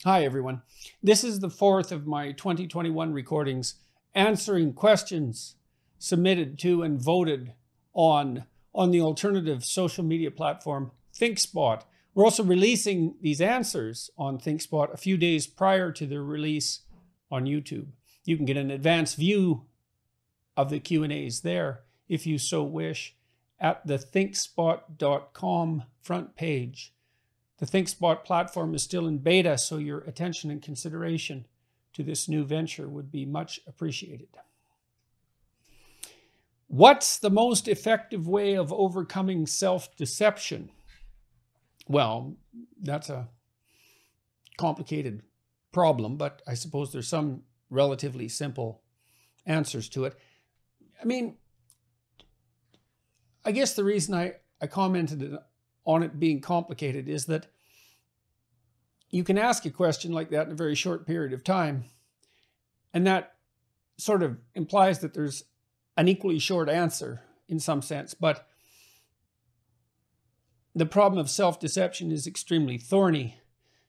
Hi, everyone. This is the fourth of my 2021 recordings answering questions submitted to and voted on the alternative social media platform ThinkSpot. We're also releasing these answers on ThinkSpot a few days prior to their release on YouTube. You can get an advanced view of the Q&As there, if you so wish, at the thinkspot.com front page. The ThinkSpot platform is still in beta, so your attention and consideration to this new venture would be much appreciated. What's the most effective way of overcoming self-deception? Well, that's a complicated problem, but I suppose there's some relatively simple answers to it. I guess the reason I commented on it being complicated is that you can ask a question like that in a very short period of time, and that sort of implies that there's an equally short answer in some sense. But the problem of self-deception is extremely thorny,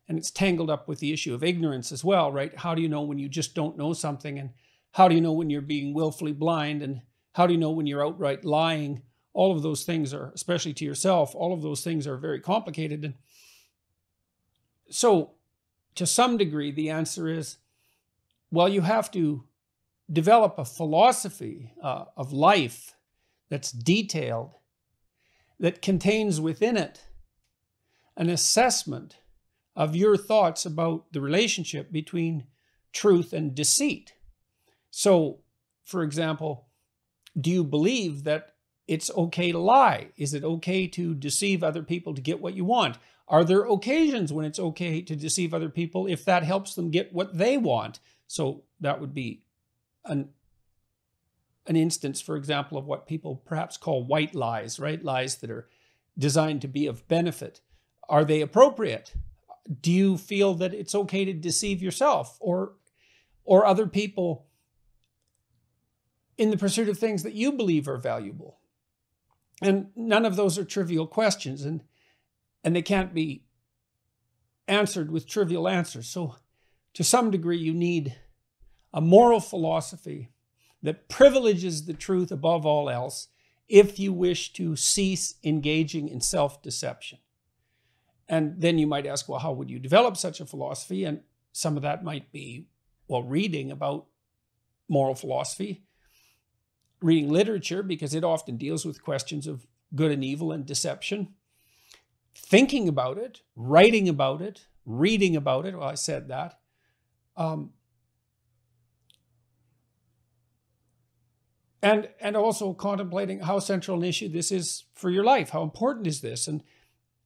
and it's tangled up with the issue of ignorance as well, right? How do you know when you just don't know something? And how do you know when you're being willfully blind? And how do you know when you're outright lying? All of those things are, especially to yourself, all of those things are very complicated. And so, to some degree, the answer is, well, you have to develop a philosophy of life that's detailed, that contains within it an assessment of your thoughts about the relationship between truth and deceit. So, for example, do you believe that it's okay to lie? Is it okay to deceive other people to get what you want? Are there occasions when it's okay to deceive other people if that helps them get what they want? So that would be an instance, for example, of what people perhaps call white lies, right? Lies that are designed to be of benefit. Are they appropriate? Do you feel that it's okay to deceive yourself or other people in the pursuit of things that you believe are valuable? And none of those are trivial questions, and they can't be answered with trivial answers. So to some degree, you need a moral philosophy that privileges the truth above all else if you wish to cease engaging in self-deception. And then you might ask, well, how would you develop such a philosophy? And some of that might be, well, reading about moral philosophy, reading literature, because it often deals with questions of good and evil and deception, thinking about it, writing about it, reading about it. Well, I said that. And also contemplating how central an issue this is for your life. How important is this? And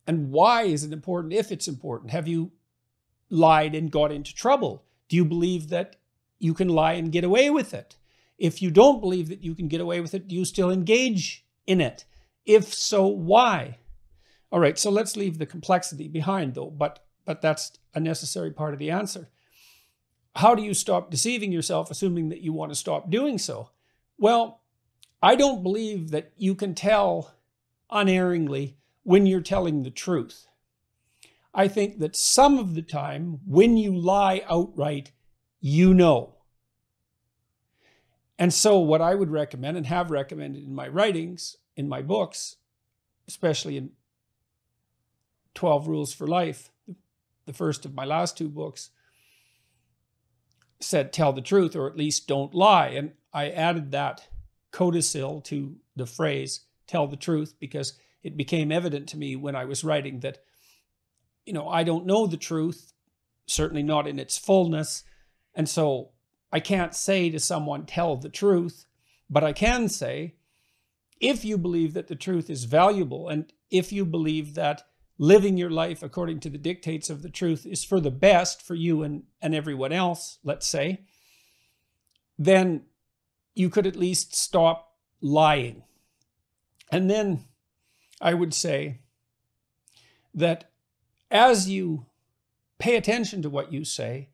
why is it important if it's important? Have you lied and got into trouble? Do you believe that you can lie and get away with it? If you don't believe that you can get away with it, do you still engage in it? If so, why? All right, so let's leave the complexity behind, though, but that's a necessary part of the answer. How do you stop deceiving yourself, assuming that you want to stop doing so? Well, I don't believe that you can tell unerringly when you're telling the truth. I think that some of the time, when you lie outright, you know. And so what I would recommend, and have recommended in my writings, in my books, especially in 12 Rules for Life, the first of my last two books, said tell the truth, or at least don't lie. And I added that codicil to the phrase tell the truth because it became evident to me when I was writing that, I don't know the truth, certainly not in its fullness. And so I can't say to someone, tell the truth, but I can say, if you believe that the truth is valuable, and if you believe that living your life according to the dictates of the truth is for the best for you and everyone else, let's say, then you could at least stop lying. And then I would say that as you pay attention to what you say,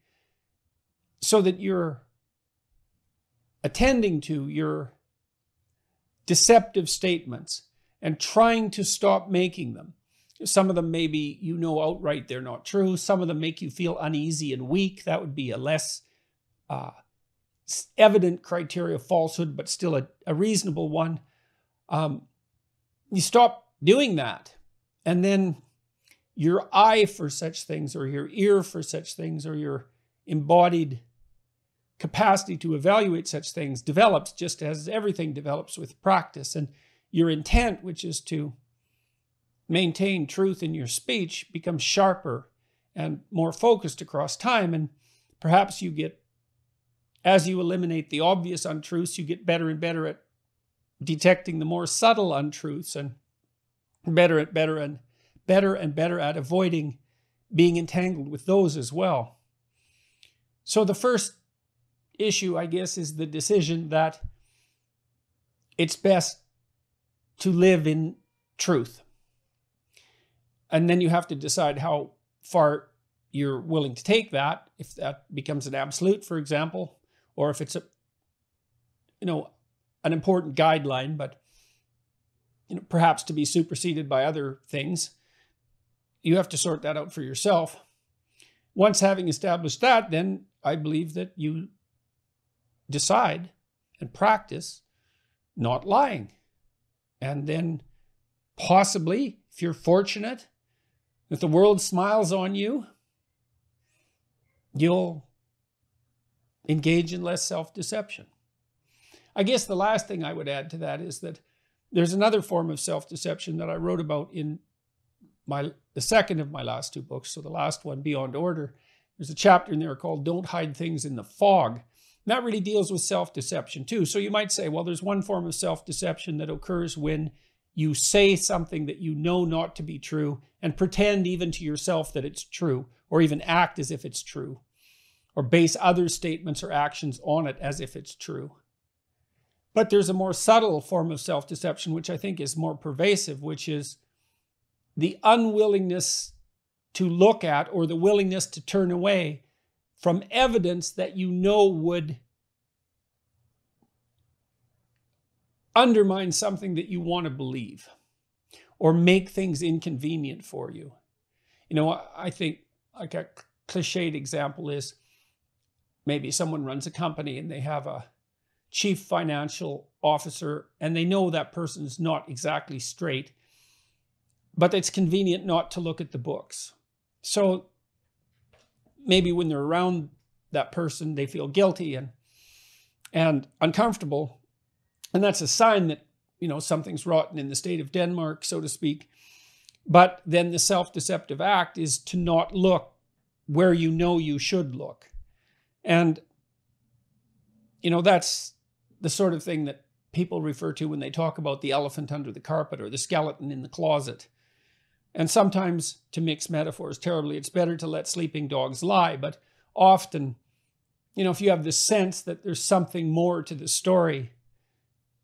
so that you're attending to your deceptive statements and trying to stop making them, Some of them maybe you know outright they're not true. Some of them make you feel uneasy and weak. That would be a less evident criteria of falsehood, but still a reasonable one. You stop doing that. And then your eye for such things, or your ear for such things, or your embodied capacity to evaluate such things develops, just as everything develops with practice. And your intent, which is to maintain truth in your speech, becomes sharper and more focused across time. And perhaps you get, as you eliminate the obvious untruths, you get better and better at detecting the more subtle untruths, and better and better at avoiding being entangled with those as well. So the first issue, I guess, is the decision that it's best to live in truth. And then you have to decide how far you're willing to take that, if that becomes an absolute, for example, or if it's an important guideline, but perhaps to be superseded by other things. You have to sort that out for yourself. Once having established that, then I believe that you decide and practice not lying. And then possibly, if you're fortunate, if the world smiles on you, you'll engage in less self-deception. I guess the last thing I would add to that is that there's another form of self-deception that I wrote about in the second of my last two books, so the last one, Beyond Order. There's a chapter in there called Don't Hide Things in the Fog. And that really deals with self-deception too. So you might say, well, there's one form of self-deception that occurs when you say something that you know not to be true and pretend even to yourself that it's true, or even act as if it's true, or base other statements or actions on it as if it's true. But there's a more subtle form of self-deception, which I think is more pervasive, which is the unwillingness to look at, or the willingness to turn away from evidence that you know would undermine something that you want to believe, or make things inconvenient for you. I think like a cliched example is maybe someone runs a company and they have a chief financial officer, and they know that person is not exactly straight, but it's convenient not to look at the books. So maybe when they're around that person, they feel guilty and uncomfortable. And that's a sign that, something's rotten in the state of Denmark, so to speak. But then the self-deceptive act is to not look where you know you should look. And, that's the sort of thing that people refer to when they talk about the elephant under the carpet or the skeleton in the closet. And sometimes, to mix metaphors terribly, it's better to let sleeping dogs lie. But often, if you have the sense that there's something more to the story,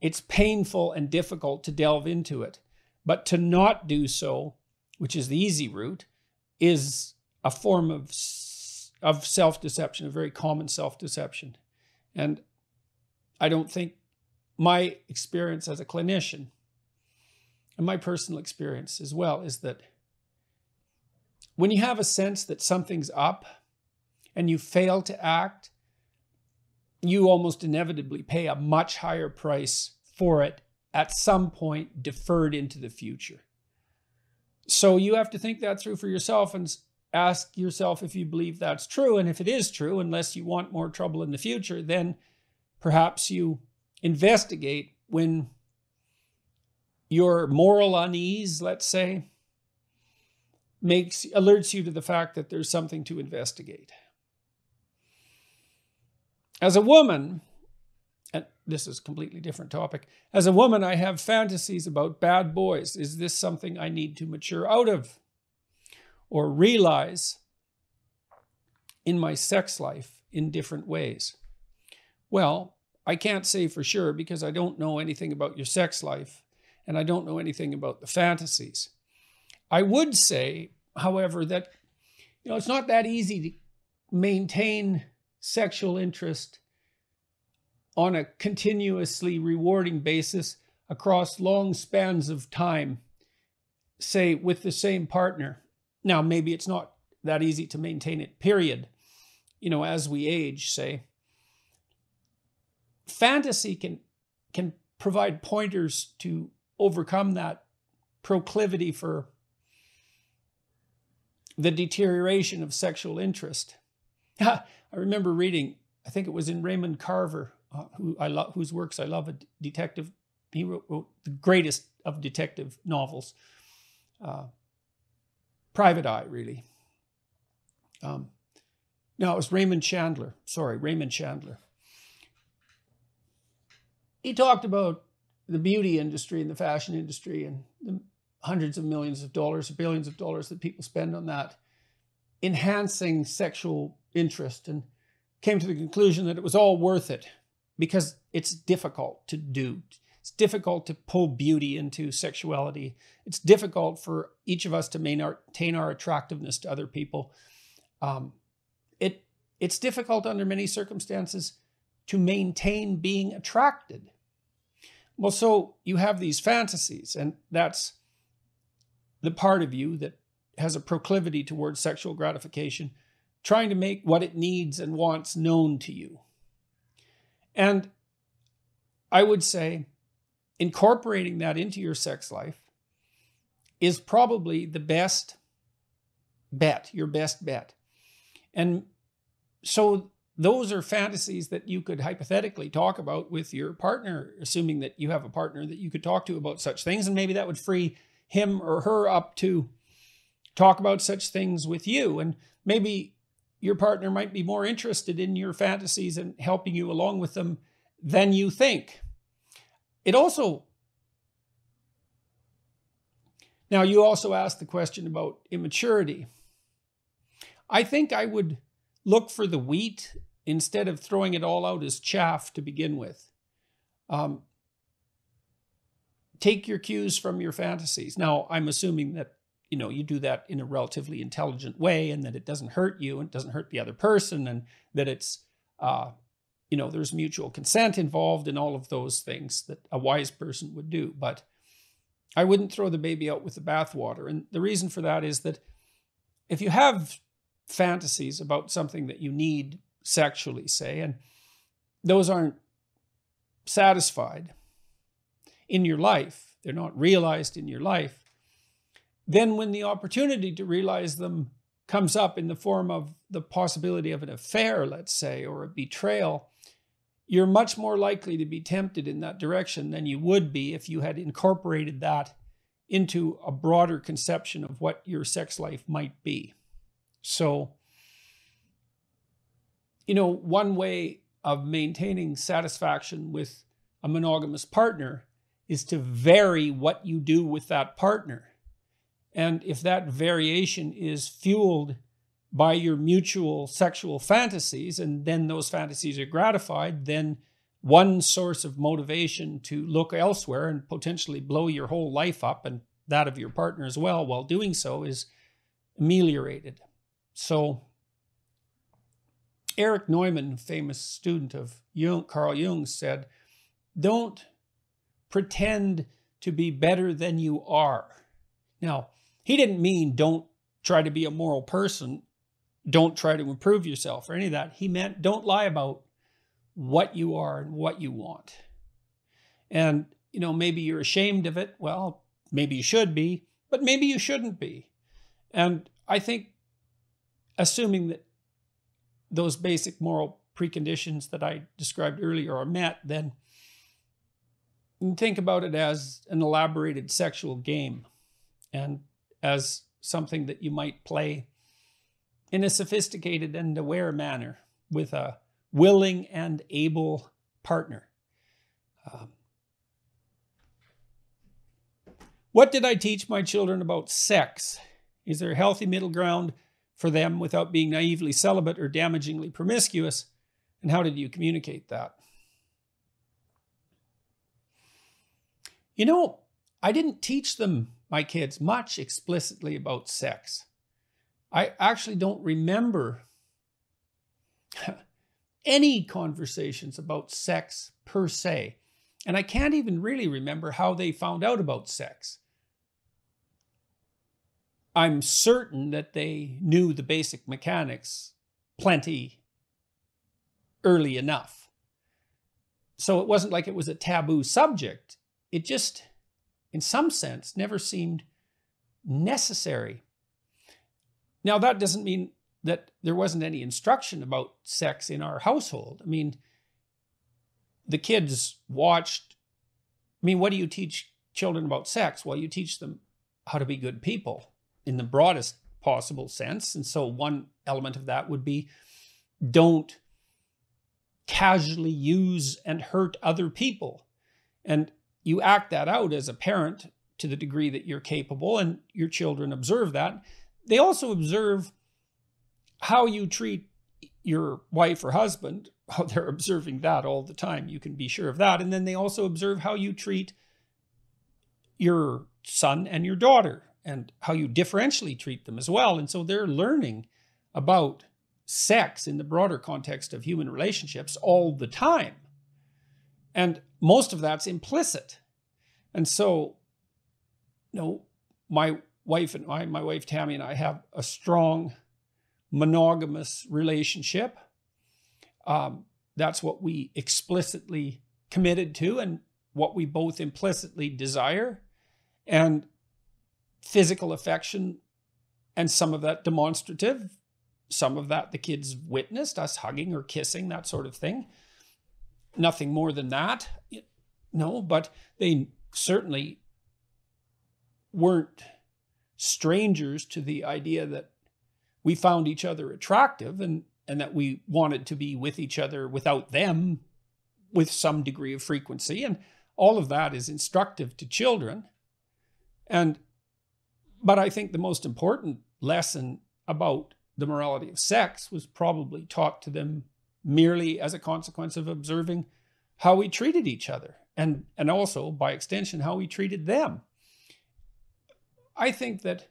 it's painful and difficult to delve into it. But to not do so, which is the easy route, is a form of self-deception, a very common self-deception. And I don't think my experience as a clinician, and my personal experience as well, is that when you have a sense that something's up and you fail to act, you almost inevitably pay a much higher price for it at some point deferred into the future. So you have to think that through for yourself and ask yourself if you believe that's true. And if it is true, unless you want more trouble in the future, then perhaps you investigate when your moral unease, let's say, alerts you to the fact that there's something to investigate. As a woman, and this is a completely different topic, as a woman, I have fantasies about bad boys. Is this something I need to mature out of or realize in my sex life in different ways? Well, I can't say for sure because I don't know anything about your sex life and I don't know anything about the fantasies. I would say, however, that it's not that easy to maintain sexual interest on a continuously rewarding basis across long spans of time say, with the same partner. Now, maybe it's not that easy to maintain it, period. As we age, say, fantasy can provide pointers to overcome that proclivity for the deterioration of sexual interest. I remember reading, I think it was in Raymond Carver, whose works I love, a detective. He wrote the greatest of detective novels. Private Eye, really. No, it was Raymond Chandler. Sorry, Raymond Chandler. He talked about the beauty industry and the fashion industry and the hundreds of millions of dollars, billions of dollars that people spend on that, enhancing sexual interest, and came to the conclusion that it was all worth it because it's difficult to do. It's difficult to pull beauty into sexuality. It's difficult for each of us to maintain our attractiveness to other people. It's difficult under many circumstances to maintain being attracted. Well, so you have these fantasies, and that's the part of you that has a proclivity towards sexual gratification, trying to make what it needs and wants known to you. And I would say incorporating that into your sex life is probably the best bet, your best bet. And so those are fantasies that you could hypothetically talk about with your partner, assuming that you have a partner that you could talk to about such things. And maybe that would free him or her up to talk about such things with you. And maybe your partner might be more interested in your fantasies and helping you along with them than you think. Now you also asked the question about immaturity. I think I would look for the wheat instead of throwing it all out as chaff to begin with. Take your cues from your fantasies. Now, I'm assuming that you do that in a relatively intelligent way, and that it doesn't hurt you and it doesn't hurt the other person, and that it's there's mutual consent involved in all of those things that a wise person would do. But I wouldn't throw the baby out with the bathwater. And the reason for that is that if you have fantasies about something that you need sexually, say, and those aren't satisfied in your life, they're not realized in your life, then when the opportunity to realize them comes up in the form of the possibility of an affair, let's say, or a betrayal, you're much more likely to be tempted in that direction than you would be if you had incorporated that into a broader conception of what your sex life might be. So, one way of maintaining satisfaction with a monogamous partner is to vary what you do with that partner. And if that variation is fueled by your mutual sexual fantasies, and then those fantasies are gratified, then one source of motivation to look elsewhere and potentially blow your whole life up, and that of your partner as well, while doing so, is ameliorated. So Erich Neumann, famous student of Carl Jung, said, "Don't pretend to be better than you are." Now, he didn't mean don't try to be a moral person, don't try to improve yourself or any of that. He meant don't lie about what you are and what you want. And, maybe you're ashamed of it. Well, maybe you should be, but maybe you shouldn't be. And I think assuming that those basic moral preconditions that I described earlier are met, then you can think about it as an elaborated sexual game and as something that you might play in a sophisticated and aware manner with a willing and able partner. What did I teach my children about sex? Is there a healthy middle ground for them without being naively celibate or damagingly promiscuous? And how did you communicate that? I didn't teach them, my kids, much explicitly about sex. I actually don't remember any conversations about sex per se. And I can't even really remember how they found out about sex. I'm certain that they knew the basic mechanics plenty early enough. So it wasn't like it was a taboo subject. It just, in some sense, never seemed necessary. Now, that doesn't mean that there wasn't any instruction about sex in our household. I mean, the kids watched. I mean, what do you teach children about sex? Well, you teach them how to be good people in the broadest possible sense. And so one element of that would be, don't casually use and hurt other people. And you act that out as a parent to the degree that you're capable, and your children observe that. They also observe how you treat your wife or husband. Oh, they're observing that all the time. You can be sure of that. And then they also observe how you treat your son and your daughter, and how you differentially treat them as well. And so they're learning about sex in the broader context of human relationships all the time. And most of that's implicit. And so, my wife Tammy and I have a strong monogamous relationship. That's what we explicitly committed to and what we both implicitly desire. And physical affection, and some of that demonstrative, some of that the kids witnessed, us hugging or kissing, that sort of thing. Nothing more than that. No, but they certainly weren't strangers to the idea that we found each other attractive, and that we wanted to be with each other without them with some degree of frequency. And all of that is instructive to children. But I think the most important lesson about the morality of sex was probably taught to them merely as a consequence of observing how we treated each other, and also, by extension, how we treated them. I think that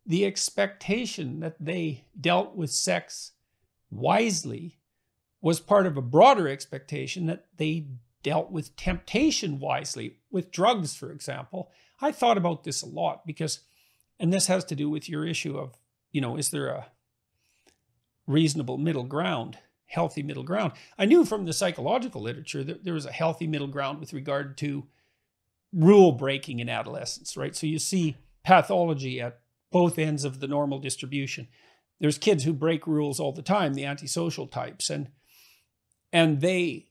the expectation that they dealt with sex wisely was part of a broader expectation that they dealt with temptation wisely. With drugs, for example, I thought about this a lot because, and this has to do with your issue of, is there a reasonable middle ground, healthy middle ground? I knew from the psychological literature that there was a healthy middle ground with regard to rule breaking in adolescence, right? So you see pathology at both ends of the normal distribution. There's kids who break rules all the time, the antisocial types, and they,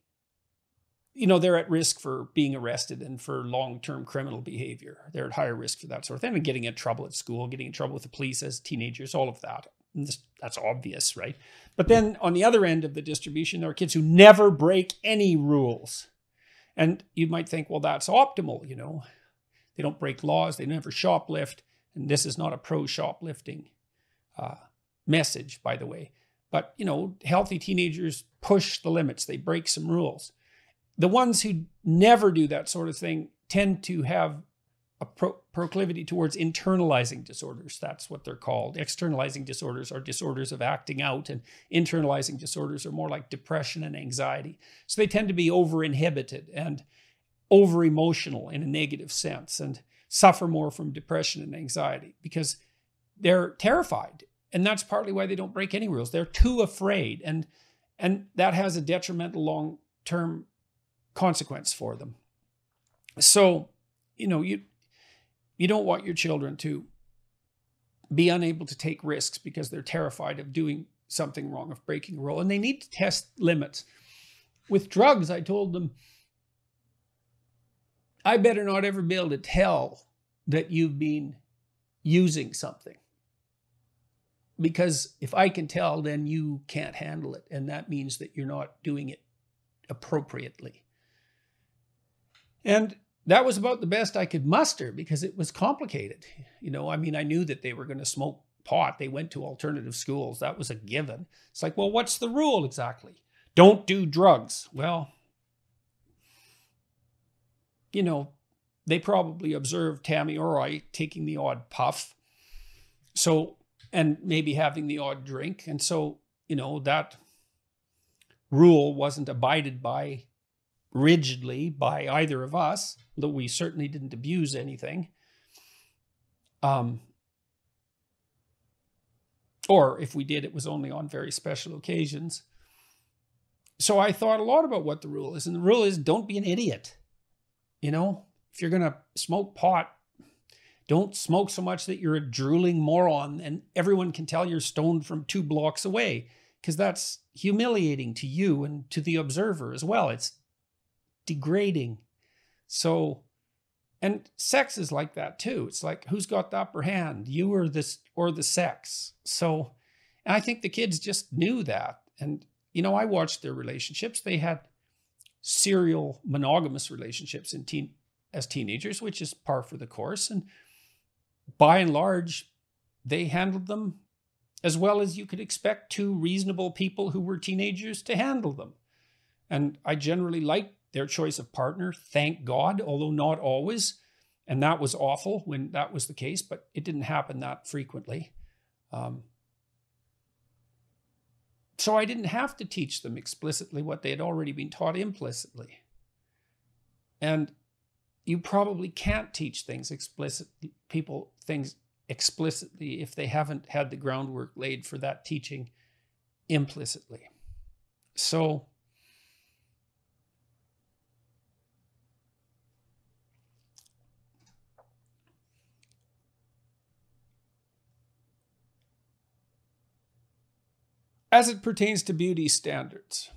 they're at risk for being arrested and for long-term criminal behavior. They're at higher risk for that sort of thing, and getting in trouble at school, getting in trouble with the police as teenagers, all of that. That's obvious, right? But then on the other end of the distribution, there are kids who never break any rules. And you might think, well, that's optimal, They don't break laws, they never shoplift. And this is not a pro-shoplifting message, by the way. But, healthy teenagers push the limits. They break some rules. The ones who never do that sort of thing tend to have a proclivity towards internalizing disorders. That's what they're called. Externalizing disorders are disorders of acting out, and internalizing disorders are more like depression and anxiety. So they tend to be over-inhibited and over-emotional in a negative sense, and suffer more from depression and anxiety because they're terrified. And that's partly why they don't break any rules. They're too afraid. And that has a detrimental long-term consequence for them. So, you don't want your children to be unable to take risks because they're terrified of doing something wrong, of breaking a rule. And they need to test limits. With drugs, I told them, I better not ever be able to tell that you've been using something. Because if I can tell, then you can't handle it. And that means that you're not doing it appropriately. And that was about the best I could muster because it was complicated. I knew that they were going to smoke pot. They went to alternative schools. That was a given. It's like, well, what's the rule exactly? Don't do drugs. Well, they probably observed Tammy or I taking the odd puff. So, and maybe having the odd drink. And so, that rule wasn't abided by rigidly by either of us, though we certainly didn't abuse anything. Or if we did, it was only on very special occasions. So I thought a lot about what the rule is. And the rule is, don't be an idiot. You know, if you're going to smoke pot, don't smoke so much that you're a drooling moron and everyone can tell you're stoned from 2 blocks away, because that's humiliating to you and to the observer as well. It's degrading. So, and sex is like that too. It's like, who's got the upper hand, you or the sex? So, and I think the kids just knew that. And, you know, I watched their relationships. They had serial monogamous relationships as teenagers, which is par for the course. And by and large, they handled them as well as you could expect 2 reasonable people who were teenagers to handle them. And I generally liked their choice of partner, thank God, although not always. And that was awful when that was the case, but it didn't happen that frequently. So I didn't have to teach them explicitly what they had already been taught implicitly. And you probably can't teach things explicitly if they haven't had the groundwork laid for that teaching implicitly. So as it pertains to beauty standards,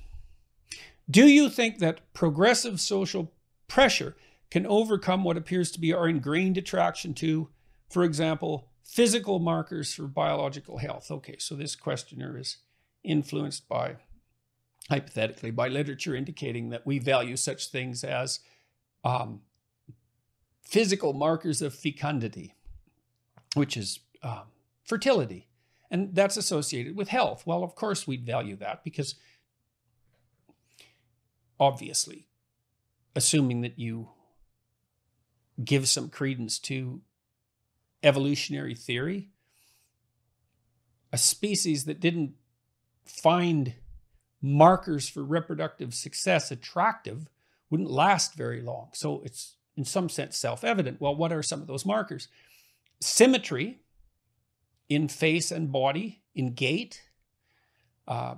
do you think that progressive social pressure can overcome what appears to be our ingrained attraction to, for example, physical markers for biological health? Okay, so this questioner is influenced by, hypothetically, by literature indicating that we value such things as physical markers of fecundity, which is fertility. And that's associated with health. Well, of course we'd value that, because obviously, assuming that you give some credence to evolutionary theory, a species that didn't find markers for reproductive success attractive wouldn't last very long. So it's in some sense self-evident. Well, what are some of those markers? Symmetry in face and body, in gait.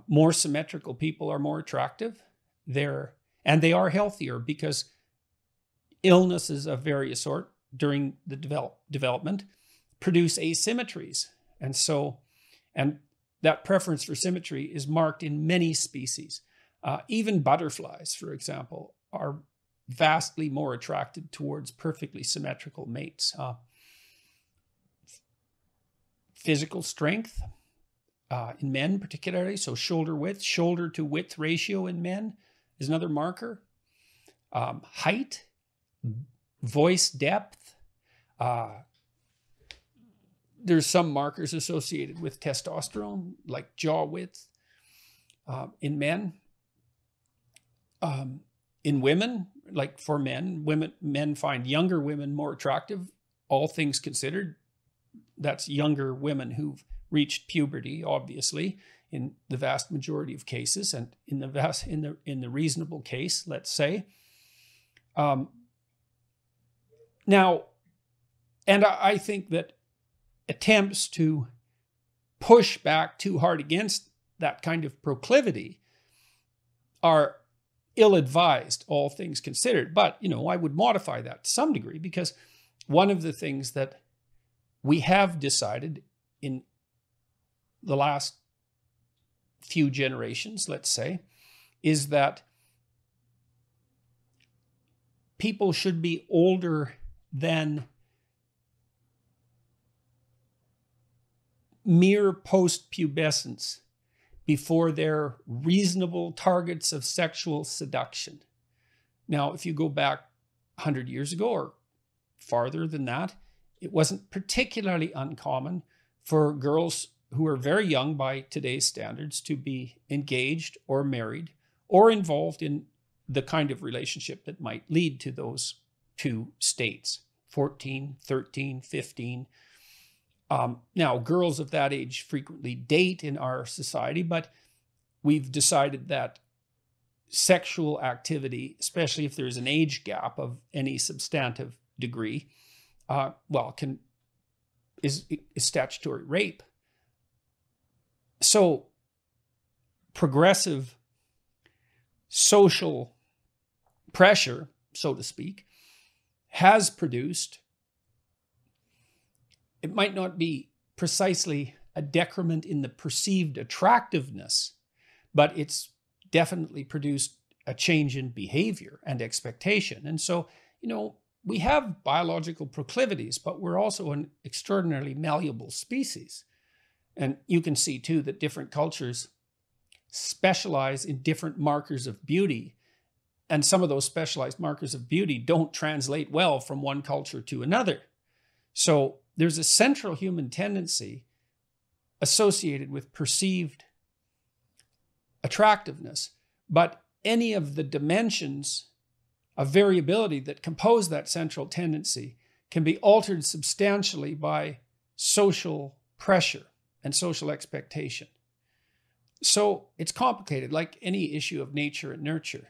More symmetrical people are more attractive. They are healthier, because illnesses of various sort during the development produce asymmetries. And that preference for symmetry is marked in many species. Even butterflies, for example, are vastly more attracted towards perfectly symmetrical mates. Physical strength in men particularly, so shoulder to width ratio in men is another marker. Height, voice depth. There's some markers associated with testosterone, like jaw width in men. In women, like for men find younger women more attractive, all things considered. That's younger women who've reached puberty, obviously, in the vast majority of cases, and in the reasonable case, let's say. Now, and I think that attempts to push back too hard against that kind of proclivity are ill-advised, all things considered. But, you know, I would modify that to some degree, because one of the things that we have decided in the last few generations, let's say, is that people should be older than mere post-pubescence before they're reasonable targets of sexual seduction. Now, if you go back 100 years ago or farther than that, it wasn't particularly uncommon for girls who were very young by today's standards to be engaged or married or involved in the kind of relationship that might lead to those 2 states, 14, 13, 15. Now, girls of that age frequently date in our society, but we've decided that sexual activity, especially if there's an age gap of any substantive degree, is statutory rape. So progressive social pressure, so to speak, has produced, it might not be precisely a decrement in the perceived attractiveness, but it's definitely produced a change in behavior and expectation. And so, we have biological proclivities, but we're also an extraordinarily malleable species. And you can see too that different cultures specialize in different markers of beauty. And some of those specialized markers of beauty don't translate well from one culture to another. So there's a central human tendency associated with perceived attractiveness, but any of the dimensions of variability that compose that central tendency can be altered substantially by social pressure and social expectation. So it's complicated, like any issue of nature and nurture.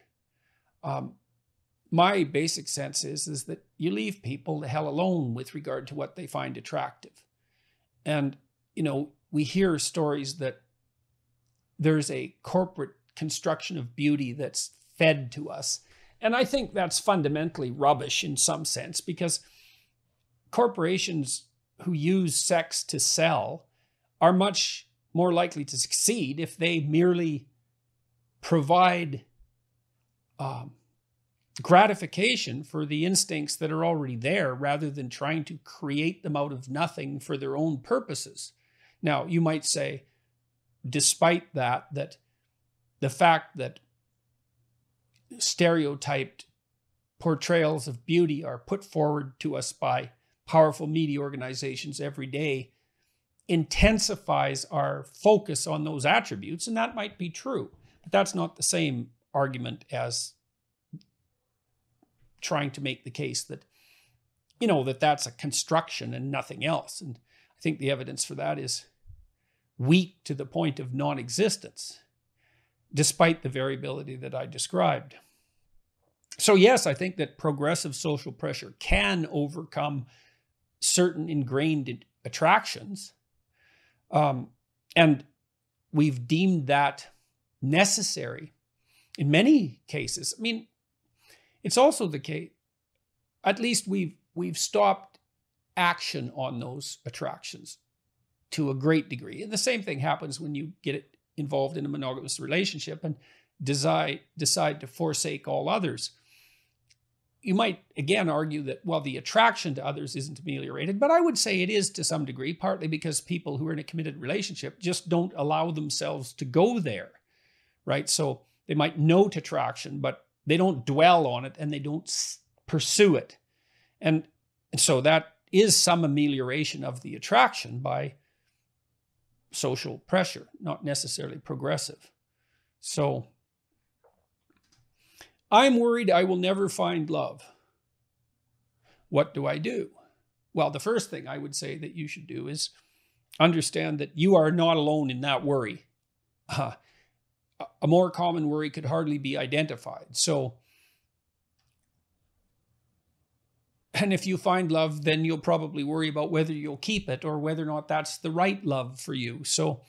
My basic sense is that you leave people the hell alone with regard to what they find attractive. And, we hear stories that there's a corporate construction of beauty that's fed to us. And I think that's fundamentally rubbish in some sense, because corporations who use sex to sell are much more likely to succeed if they merely provide gratification for the instincts that are already there, rather than trying to create them out of nothing for their own purposes. Now, you might say, despite that the fact that stereotyped portrayals of beauty are put forward to us by powerful media organizations every day intensifies our focus on those attributes, and that might be true. But that's not the same argument as trying to make the case that, that that's a construction and nothing else. And I think the evidence for that is weak to the point of non-existence, despite the variability that I described. So yes, I think that progressive social pressure can overcome certain ingrained attractions. And we've deemed that necessary in many cases. I mean, it's also the case, at least we've stopped action on those attractions to a great degree. And the same thing happens when you get involved in a monogamous relationship and decide to forsake all others. You might again argue that, well, the attraction to others isn't ameliorated, but I would say it is to some degree, partly because people who are in a committed relationship just don't allow themselves to go there, right? So they might note attraction, but they don't dwell on it and they don't pursue it. And so that is some amelioration of the attraction by social pressure, not necessarily progressive. So I'm worried I will never find love. What do I do? Well, the first thing I would say that you should do is understand that you are not alone in that worry. A more common worry could hardly be identified. So, and if you find love, then you'll probably worry about whether you'll keep it or whether or not that's the right love for you. So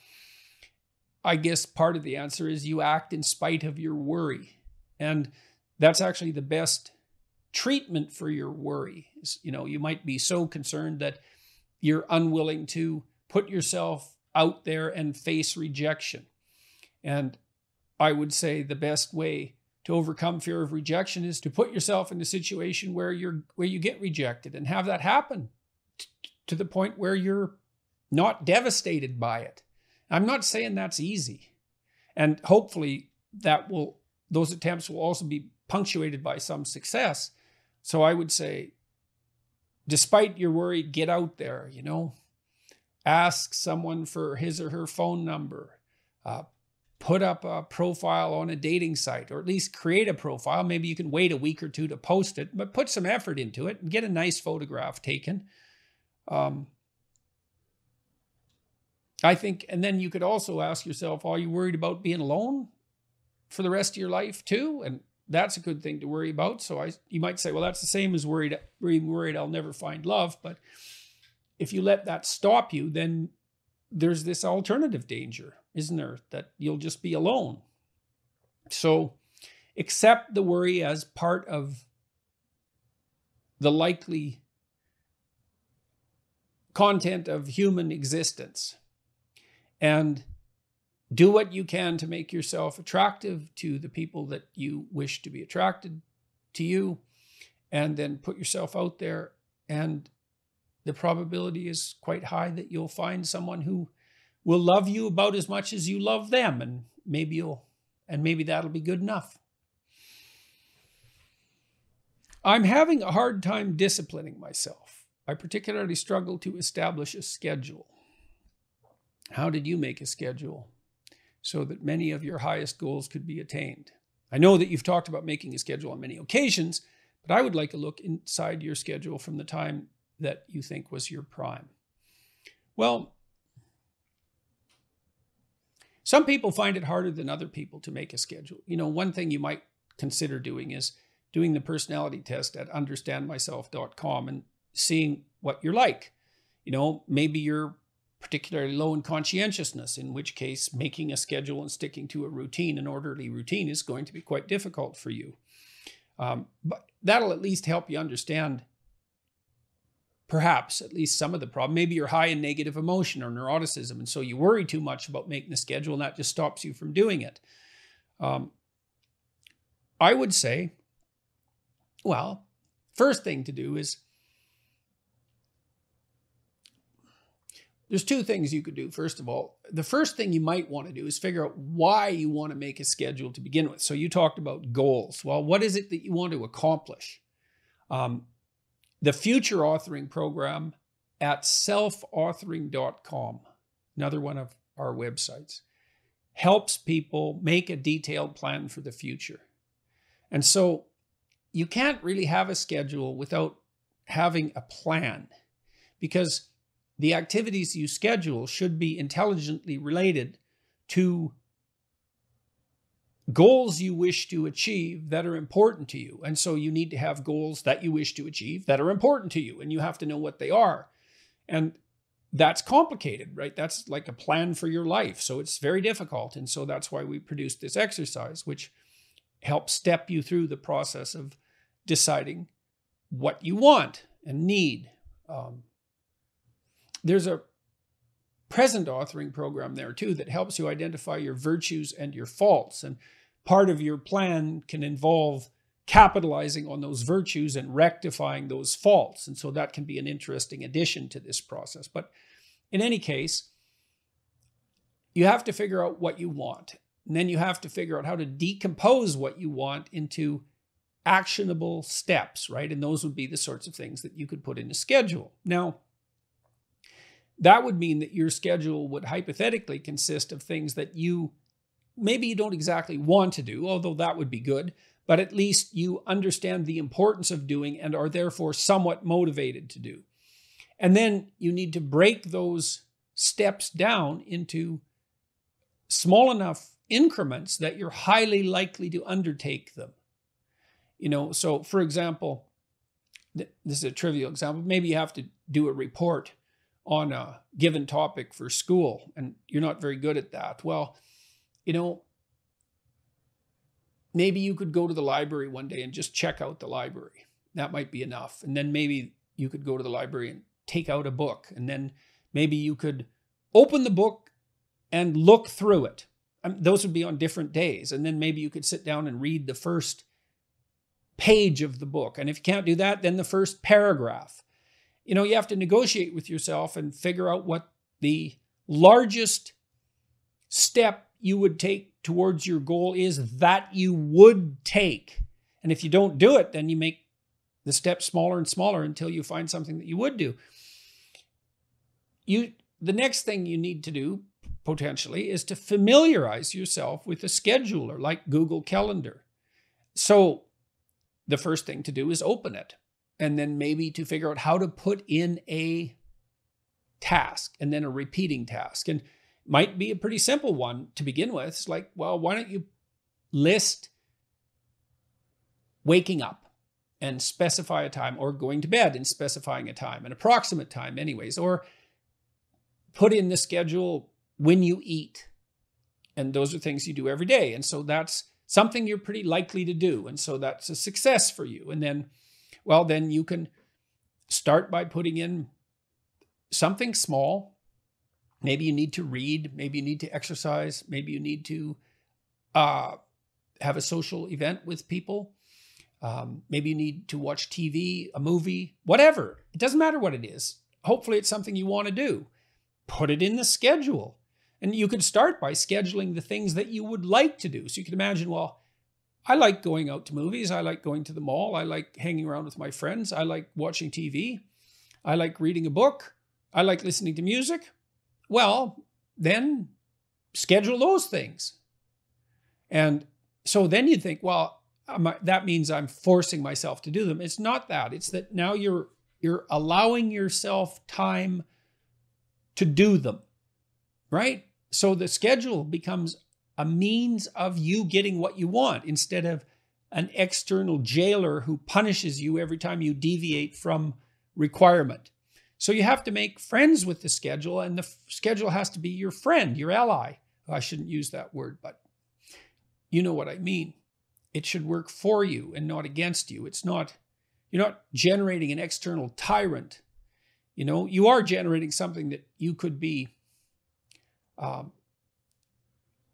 I guess part of the answer is you act in spite of your worry. And that's actually the best treatment for your worry. You might be so concerned that you're unwilling to put yourself out there and face rejection. And I would say the best way to overcome fear of rejection is to put yourself in a situation where you get rejected and have that happen to the point where you're not devastated by it. I'm not saying that's easy. And hopefully those attempts will also be punctuated by some success. So I would say, despite your worry, get out there, ask someone for his or her phone number, put up a profile on a dating site, or at least create a profile. Maybe you can wait a week or two to post it, but put some effort into it and get a nice photograph taken. I think, and then you could also ask yourself, are you worried about being alone for the rest of your life too? And that's a good thing to worry about. So you might say, well, that's the same as being worried I'll never find love. But if you let that stop you, then there's this alternative danger. isn't there? That you'll just be alone. So accept the worry as part of the likely content of human existence, and do what you can to make yourself attractive to the people that you wish to be attracted to you, and then put yourself out there, and the probability is quite high that you'll find someone who will love you about as much as you love them, and maybe that'll be good enough. I'm having a hard time disciplining myself. I particularly struggle to establish a schedule. How did you make a schedule so that many of your highest goals could be attained? I know that you've talked about making a schedule on many occasions, but I would like a look inside your schedule from the time that you think was your prime. Well, some people find it harder than other people to make a schedule. One thing you might consider doing is doing the personality test at understandmyself.com and seeing what you're like. Maybe you're particularly low in conscientiousness, in which case making a schedule and sticking to a routine, an orderly routine, is going to be quite difficult for you. But that'll at least help you understand perhaps at least some of the problem. Maybe you're high in negative emotion or neuroticism, and so you worry too much about making the schedule, and that just stops you from doing it. I would say, well, first thing to do is, there's two things you could do. First of all, the first thing you might want to do is figure out why you want to make a schedule to begin with. So you talked about goals. Well, what is it that you want to accomplish? The Future Authoring Program at selfauthoring.com, another one of our websites, helps people make a detailed plan for the future. And so you can't really have a schedule without having a plan, because the activities you schedule should be intelligently related to goals you wish to achieve that are important to you. And so you need to have goals that you wish to achieve that are important to you, and you have to know what they are. And that's complicated, right? That's like a plan for your life. So it's very difficult. And so that's why we produced this exercise, which helps step you through the process of deciding what you want and need. There's a present authoring program there too that helps you identify your virtues and your faults. And part of your plan can involve capitalizing on those virtues and rectifying those faults. And so that can be an interesting addition to this process. But in any case, you have to figure out what you want. And then you have to figure out how to decompose what you want into actionable steps, right? And those would be the sorts of things that you could put in a schedule. Now, that would mean that your schedule would hypothetically consist of things that maybe you don't exactly want to do, although that would be good, but at least you understand the importance of doing and are therefore somewhat motivated to do. And then you need to break those steps down into small enough increments that you're highly likely to undertake them. So for example, this is a trivial example. Maybe you have to do a report on a given topic for school, and you're not very good at that. Well, maybe you could go to the library one day and just check out the library. That might be enough. And then maybe you could go to the library and take out a book. And then maybe you could open the book and look through it. Those would be on different days. And then maybe you could sit down and read the first page of the book. And if you can't do that, then the first paragraph. You have to negotiate with yourself and figure out what the largest step you would take towards your goal is that you would take. And if you don't do it, then you make the steps smaller and smaller until you find something that you would do. The next thing you need to do, potentially, is to familiarize yourself with a scheduler like Google Calendar. So the first thing to do is open it. And then maybe to figure out how to put in a task and then a repeating task. And might be a pretty simple one to begin with. It's like, well, why don't you list waking up and specify a time, or going to bed and specifying a time, an approximate time anyways, or put in the schedule when you eat And those are things you do every day. And so that's something you're pretty likely to do. And so that's a success for you. And then, well, then you can start by putting in something small. Maybe you need to read. Maybe you need to exercise. Maybe you need to have a social event with people. Maybe you need to watch TV, a movie, whatever. It doesn't matter what it is. Hopefully it's something you want to do. Put it in the schedule. And you could start by scheduling the things that you would like to do. So you can imagine, well, I like going out to movies. I like going to the mall. I like hanging around with my friends. I like watching TV. I like reading a book. I like listening to music. Well, then schedule those things. And so then you think, well, that means I'm forcing myself to do them. It's not that. It's that now you're allowing yourself time to do them, right? So the schedule becomes a means of you getting what you want instead of an external jailer who punishes you every time you deviate from requirement. So you have to make friends with the schedule, and the schedule has to be your friend, your ally. I shouldn't use that word, but you know what I mean. It should work for you and not against you. You're not generating an external tyrant. You are generating something that you could be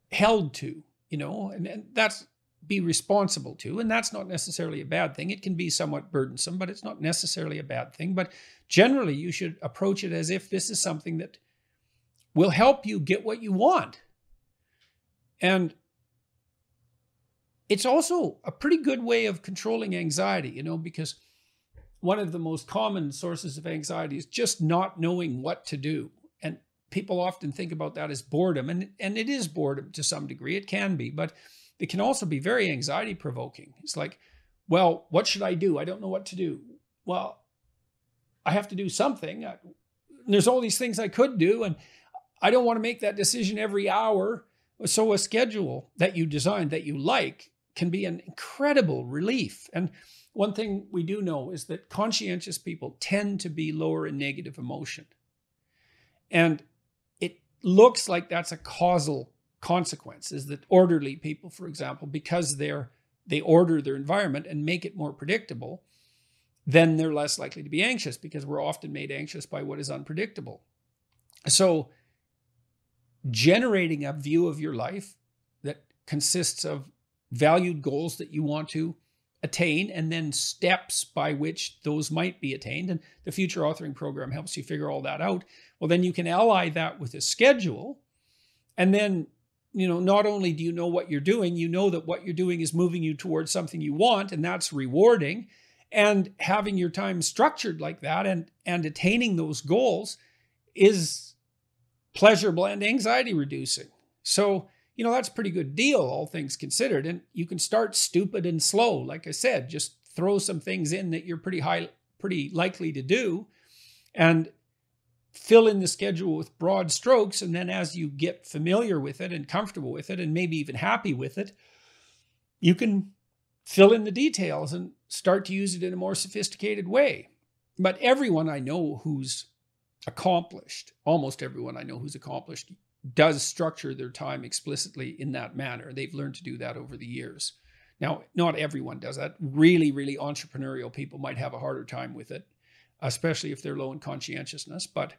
held to, and that's be responsible to. And that's not necessarily a bad thing. It can be somewhat burdensome, but it's not necessarily a bad thing. But generally, you should approach it as if this is something that will help you get what you want. And it's also a pretty good way of controlling anxiety, because one of the most common sources of anxiety is just not knowing what to do. And people often think about that as boredom, and it is boredom to some degree. It can be, but it can also be very anxiety provoking. It's like, well, what should I do? I don't know what to do. Well, I have to do something. There's all these things I could do, and I don't want to make that decision every hour. So a schedule that you design that you like can be an incredible relief. And one thing we do know is that conscientious people tend to be lower in negative emotion. And it looks like that's a causal consequence, is that orderly people, for example, because they order their environment and make it more predictable, then they're less likely to be anxious, because we're often made anxious by what is unpredictable. So generating a view of your life that consists of valued goals that you want to attain, and then steps by which those might be attained. And the Future Authoring Program helps you figure all that out. Well, then you can ally that with a schedule. And then, not only do you know what you're doing, you know that what you're doing is moving you towards something you want, and that's rewarding. And having your time structured like that and attaining those goals is pleasurable and anxiety reducing. So, that's a pretty good deal, all things considered. And you can start stupid and slow. Like I said, just throw some things in that you're pretty likely to do, and fill in the schedule with broad strokes. And then as you get familiar with it and comfortable with it, and maybe even happy with it, you can fill in the details and start to use it in a more sophisticated way. But everyone I know who's accomplished, almost everyone I know who's accomplished, does structure their time explicitly in that manner. They've learned to do that over the years. Now, not everyone does that. Really, really entrepreneurial people might have a harder time with it, especially if they're low in conscientiousness. But,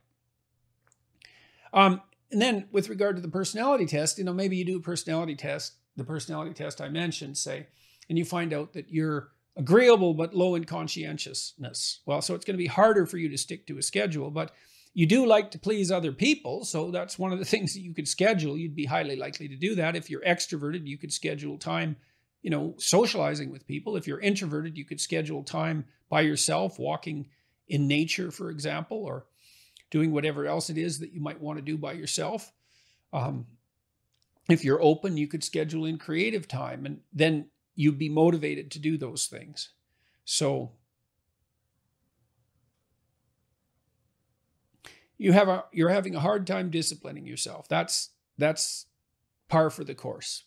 and then with regard to the personality test, maybe you do a personality test, the personality test I mentioned, say, and you find out that you're agreeable but low in conscientiousness. Well, so it's going to be harder for you to stick to a schedule, but you do like to please other people, so that's one of the things that you could schedule. You'd be highly likely to do that. If you're extroverted, you could schedule time, socializing with people. If you're introverted, you could schedule time by yourself, walking in nature, for example, or doing whatever else it is that you might want to do by yourself. If you're open, you could schedule in creative time, and then you'd be motivated to do those things. So you're having a hard time disciplining yourself. That's par for the course.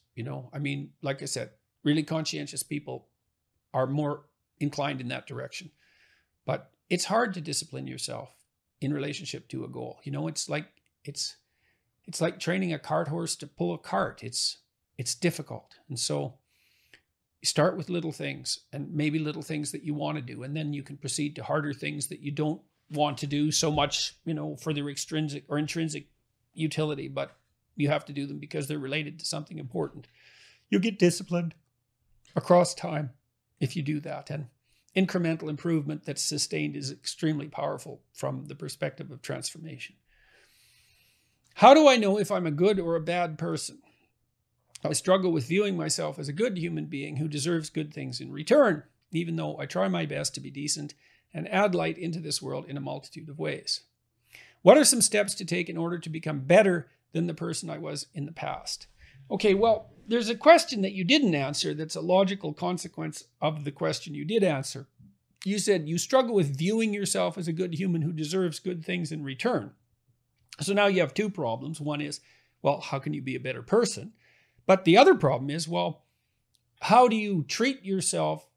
Like I said, really conscientious people are more inclined in that direction. But it's hard to discipline yourself in relationship to a goal. It's it's like training a cart horse to pull a cart. It's difficult. And so you start with little things, and maybe little things that you want to do, and then you can proceed to harder things that you don't want to do so much, for their extrinsic or intrinsic utility, but you have to do them because they're related to something important. You'll get disciplined across time if you do that. And incremental improvement that's sustained is extremely powerful from the perspective of transformation. How do I know if I'm a good or a bad person? I struggle with viewing myself as a good human being who deserves good things in return, even though I try my best to be decent and add light into this world in a multitude of ways. What are some steps to take in order to become better than the person I was in the past? Okay, well, there's a question that you didn't answer that's a logical consequence of the question you did answer. You said you struggle with viewing yourself as a good human who deserves good things in return. So now you have two problems. One is, well, how can you be a better person? But the other problem is, well, how do you treat yourself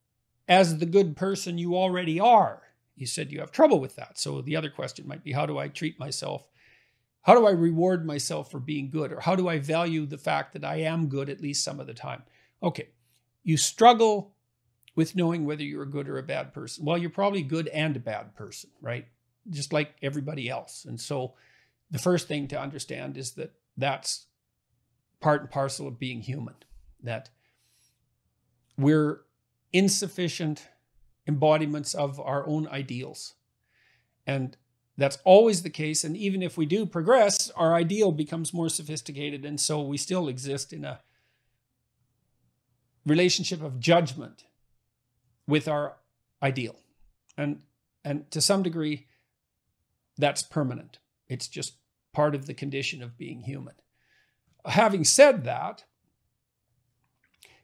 as the good person you already are? You said you have trouble with that. So the other question might be, how do I treat myself? How do I reward myself for being good? Or how do I value the fact that I am good at least some of the time? Okay, you struggle with knowing whether you're a good or a bad person. Well, you're probably good and a bad person, right? Just like everybody else. And so the first thing to understand is that that's part and parcel of being human, that we're insufficient embodiments of our own ideals. And that's always the case. And even if we do progress, our ideal becomes more sophisticated. And so we still exist in a relationship of judgment with our ideal. And to some degree, that's permanent. It's just part of the condition of being human. Having said that,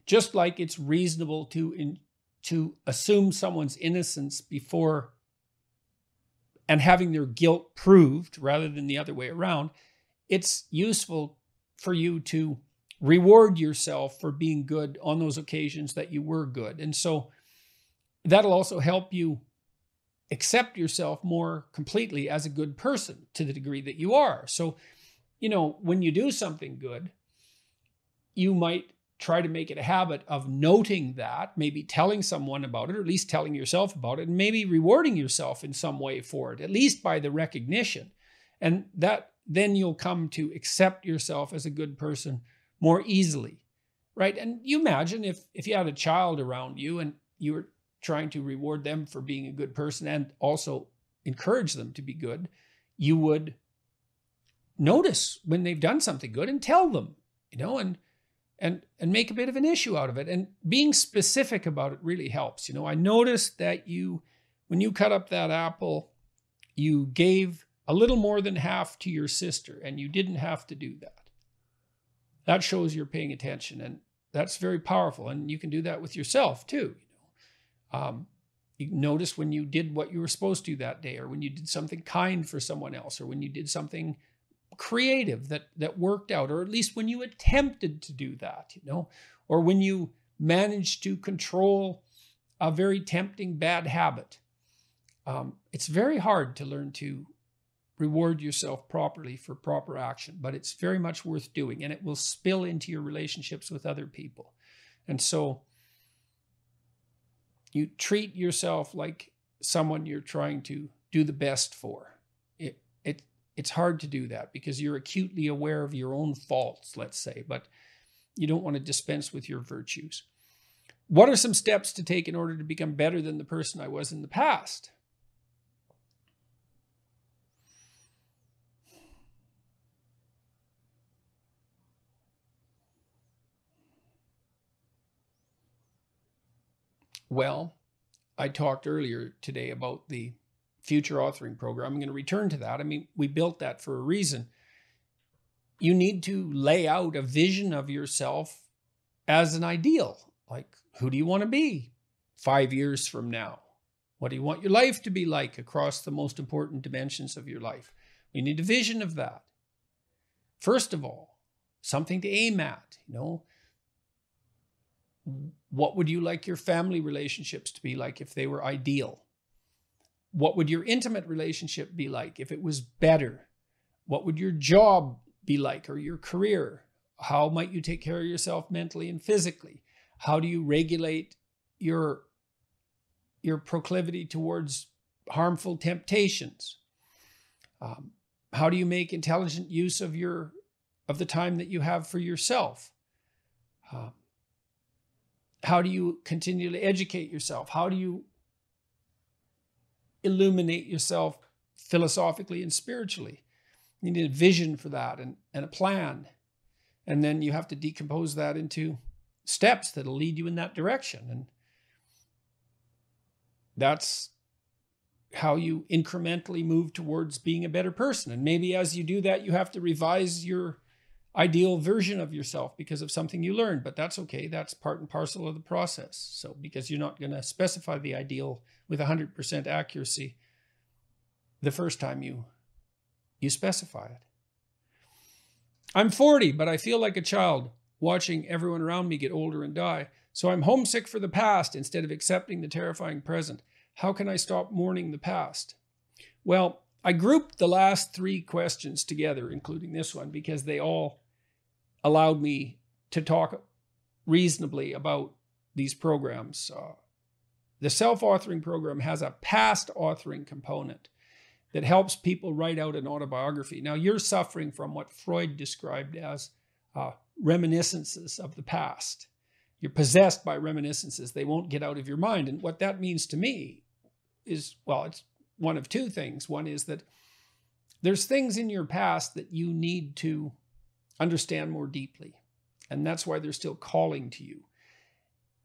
just like it's reasonable to assume someone's innocence before and having their guilt proved rather than the other way around, it's useful for you to reward yourself for being good on those occasions that you were good. And so that'll also help you accept yourself more completely as a good person to the degree that you are. So, when you do something good, you might try to make it a habit of noting that, maybe telling someone about it, or at least telling yourself about it, and maybe rewarding yourself in some way for it, at least by the recognition. And that then you'll come to accept yourself as a good person more easily, right? And you imagine if you had a child around you and you were trying to reward them for being a good person and also encourage them to be good, you would notice when they've done something good and tell them, and make a bit of an issue out of it. And being specific about it really helps. I noticed that when you cut up that apple, you gave a little more than half to your sister, and you didn't have to do that. That shows you're paying attention, and that's very powerful. And you can do that with yourself too. You notice when you did what you were supposed to that day, or when you did something kind for someone else, or when you did something creative that worked out, or at least when you attempted to do that, or when you managed to control a very tempting bad habit. It's very hard to learn to reward yourself properly for proper action, but it's very much worth doing, and it will spill into your relationships with other people. And so you treat yourself like someone you're trying to do the best for. It's hard to do that because you're acutely aware of your own faults, let's say, but you don't want to dispense with your virtues. What are some steps to take in order to become better than the person I was in the past? Well, I talked earlier today about the future authoring program. I'm going to return to that. I mean, we built that for a reason. You need to lay out a vision of yourself as an ideal. Like, who do you want to be 5 years from now? What do you want your life to be like across the most important dimensions of your life? You need a vision of that. First of all, something to aim at, What would you like your family relationships to be like if they were ideal? What would your intimate relationship be like if it was better? What would your job be like, or your career? How might you take care of yourself mentally and physically? How do you regulate your proclivity towards harmful temptations? How do you make intelligent use of the time that you have for yourself? How do you continually educate yourself? How do you illuminate yourself philosophically and spiritually? You need a vision for that and a plan. And then you have to decompose that into steps that'll lead you in that direction. And that's how you incrementally move towards being a better person. And maybe as you do that, you have to revise your ideal version of yourself because of something you learned, but that's okay. That's part and parcel of the process. So because you're not going to specify the ideal with 100% accuracy the first time you specify it. I'm 40, but I feel like a child watching everyone around me get older and die. So I'm homesick for the past instead of accepting the terrifying present. How can I stop mourning the past? Well, I grouped the last 3 questions together, including this one, because they all allowed me to talk reasonably about these programs. The self-authoring program has a past authoring component that helps people write out an autobiography. Now, you're suffering from what Freud described as reminiscences of the past. You're possessed by reminiscences. They won't get out of your mind. And what that means to me is, well, it's one of 2 things. One is that there's things in your past that you need to understand more deeply. And that's why they're still calling to you.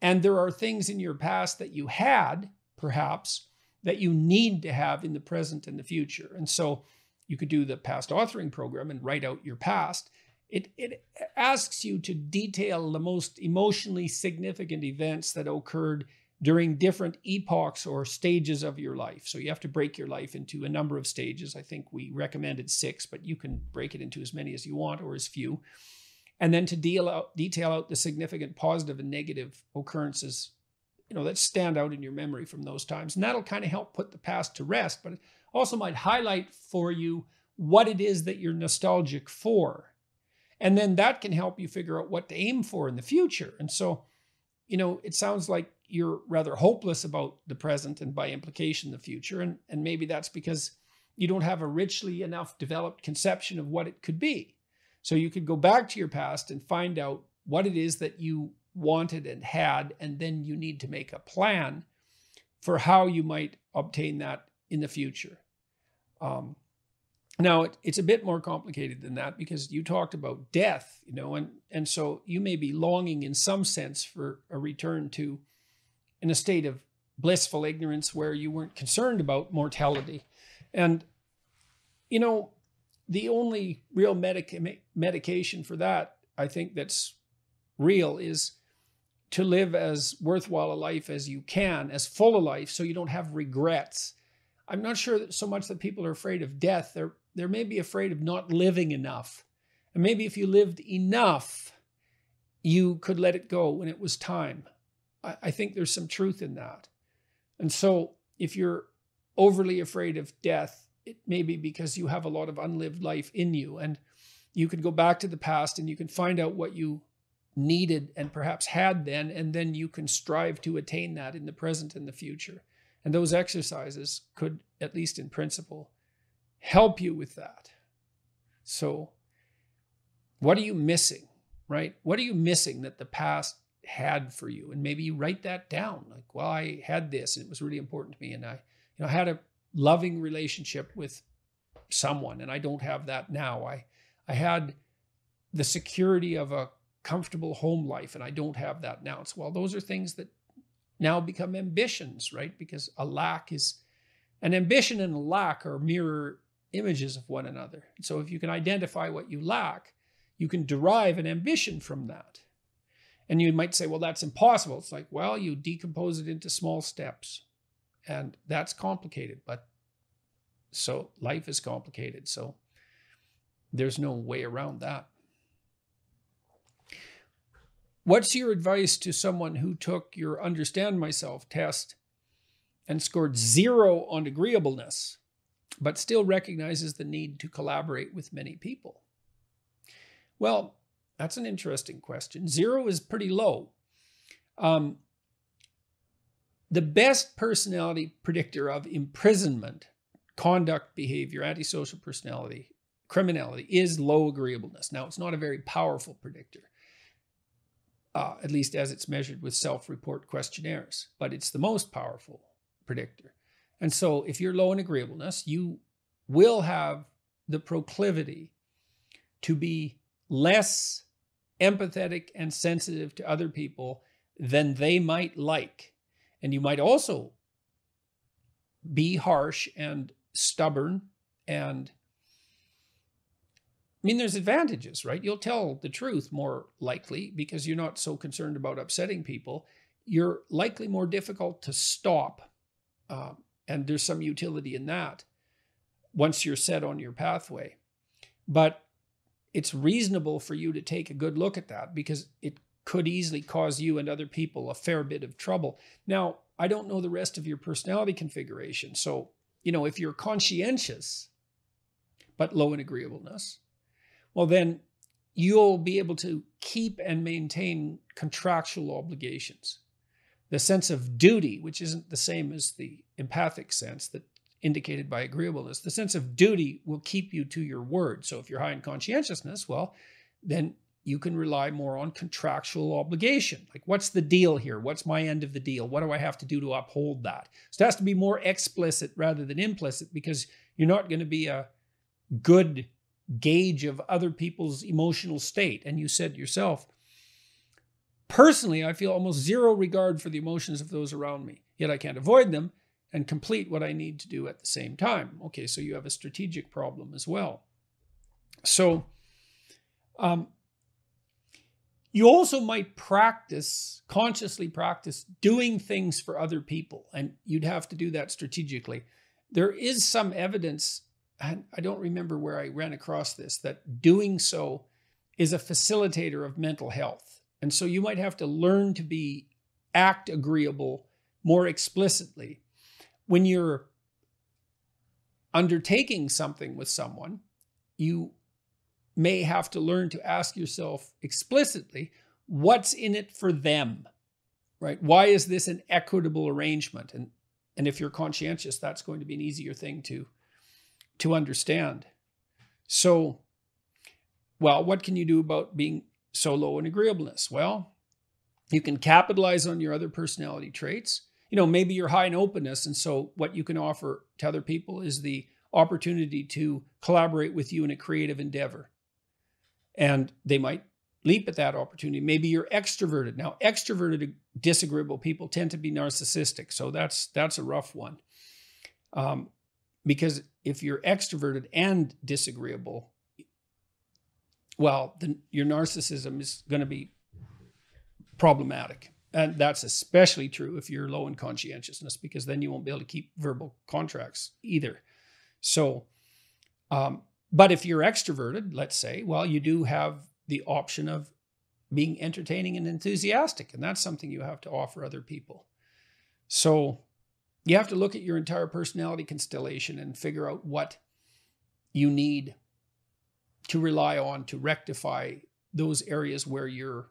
And there are things in your past that you had, perhaps, that you need to have in the present and the future. And so you could do the past authoring program and write out your past. It asks you to detail the most emotionally significant events that occurred during different epochs or stages of your life. So you have to break your life into a number of stages. I think we recommended 6, but you can break it into as many as you want or as few. And then to detail out the significant positive and negative occurrences, that stand out in your memory from those times. And that'll kind of help put the past to rest, but it also might highlight for you what it is that you're nostalgic for. And then that can help you figure out what to aim for in the future. And so, it sounds like you're rather hopeless about the present and by implication the future. And maybe that's because you don't have a richly enough developed conception of what it could be. So you could go back to your past and find out what it is that you wanted and had, and then you need to make a plan for how you might obtain that in the future. Now, it's a bit more complicated than that because you talked about death, and so you may be longing in some sense for a return to in a state of blissful ignorance where you weren't concerned about mortality. And, the only real medication for that, I think that's real, is to live as worthwhile a life as you can, as full a life, so you don't have regrets. I'm not sure that so much that people are afraid of death. They're maybe afraid of not living enough. And maybe if you lived enough, you could let it go when it was time. I think there's some truth in that. And so if you're overly afraid of death, it may be because you have a lot of unlived life in you. And you can go back to the past and you can find out what you needed and perhaps had then, and then you can strive to attain that in the present and the future. And those exercises could, at least in principle, help you with that. So what are you missing, right? What are you missing that the past had for you? And maybe you write that down. Like, well, I had this and it was really important to me. And I had a loving relationship with someone and I don't have that now. I had the security of a comfortable home life and I don't have that now. So, well, those are things that now become ambitions, right? Because an ambition and a lack are mirror images of one another. So if you can identify what you lack, you can derive an ambition from that. And you might say, well, that's impossible. It's like, well, you decompose it into small steps. And that's complicated, but so life is complicated. So there's no way around that. What's your advice to someone who took your Understand Myself test and scored 0 on agreeableness, but still recognizes the need to collaborate with many people? Well, that's an interesting question. 0 is pretty low. The best personality predictor of imprisonment, conduct, behavior, antisocial personality, criminality is low agreeableness. Now, it's not a very powerful predictor, at least as it's measured with self-report questionnaires, but it's the most powerful predictor. And so if you're low in agreeableness, you will have the proclivity to be less empathetic and sensitive to other people than they might like. And you might also be harsh and stubborn. And I mean, there's advantages, right? You'll tell the truth more likely because you're not so concerned about upsetting people. You're likely more difficult to stop. And there's some utility in that once you're set on your pathway. But it's reasonable for you to take a good look at that because it could easily cause you and other people a fair bit of trouble. Now, I don't know the rest of your personality configuration. So, if you're conscientious, but low in agreeableness, well, then you'll be able to keep and maintain contractual obligations. The sense of duty, which isn't the same as the empathic sense that indicated by agreeableness, the sense of duty will keep you to your word. So if you're high in conscientiousness, well, then you can rely more on contractual obligation. Like, what's the deal here? What's my end of the deal? What do I have to do to uphold that? So it has to be more explicit rather than implicit because you're not going to be a good gauge of other people's emotional state. And you said yourself, personally, I feel almost zero regard for the emotions of those around me, yet I can't avoid them and complete what I need to do at the same time. Okay, so you have a strategic problem as well. So you also might consciously practice doing things for other people, and you'd have to do that strategically. There is some evidence, and I don't remember where I ran across this, that doing so is a facilitator of mental health. And so you might have to learn to act agreeable more explicitly. When you're undertaking something with someone, you may have to learn to ask yourself explicitly, what's in it for them, right? Why is this an equitable arrangement? And if you're conscientious, that's going to be an easier thing to understand. So, well, what can you do about being so low in agreeableness? Well, you can capitalize on your other personality traits. Maybe you're high in openness, and so what you can offer to other people is the opportunity to collaborate with you in a creative endeavor. And they might leap at that opportunity. Maybe you're extroverted. Now, extroverted, disagreeable people tend to be narcissistic, so that's a rough one. Because if you're extroverted and disagreeable, well, then your narcissism is going to be problematic. And that's especially true if you're low in conscientiousness, because then you won't be able to keep verbal contracts either. So, but if you're extroverted, let's say, well, you do have the option of being entertaining and enthusiastic, and that's something you have to offer other people. So you have to look at your entire personality constellation and figure out what you need to rely on to rectify those areas where you're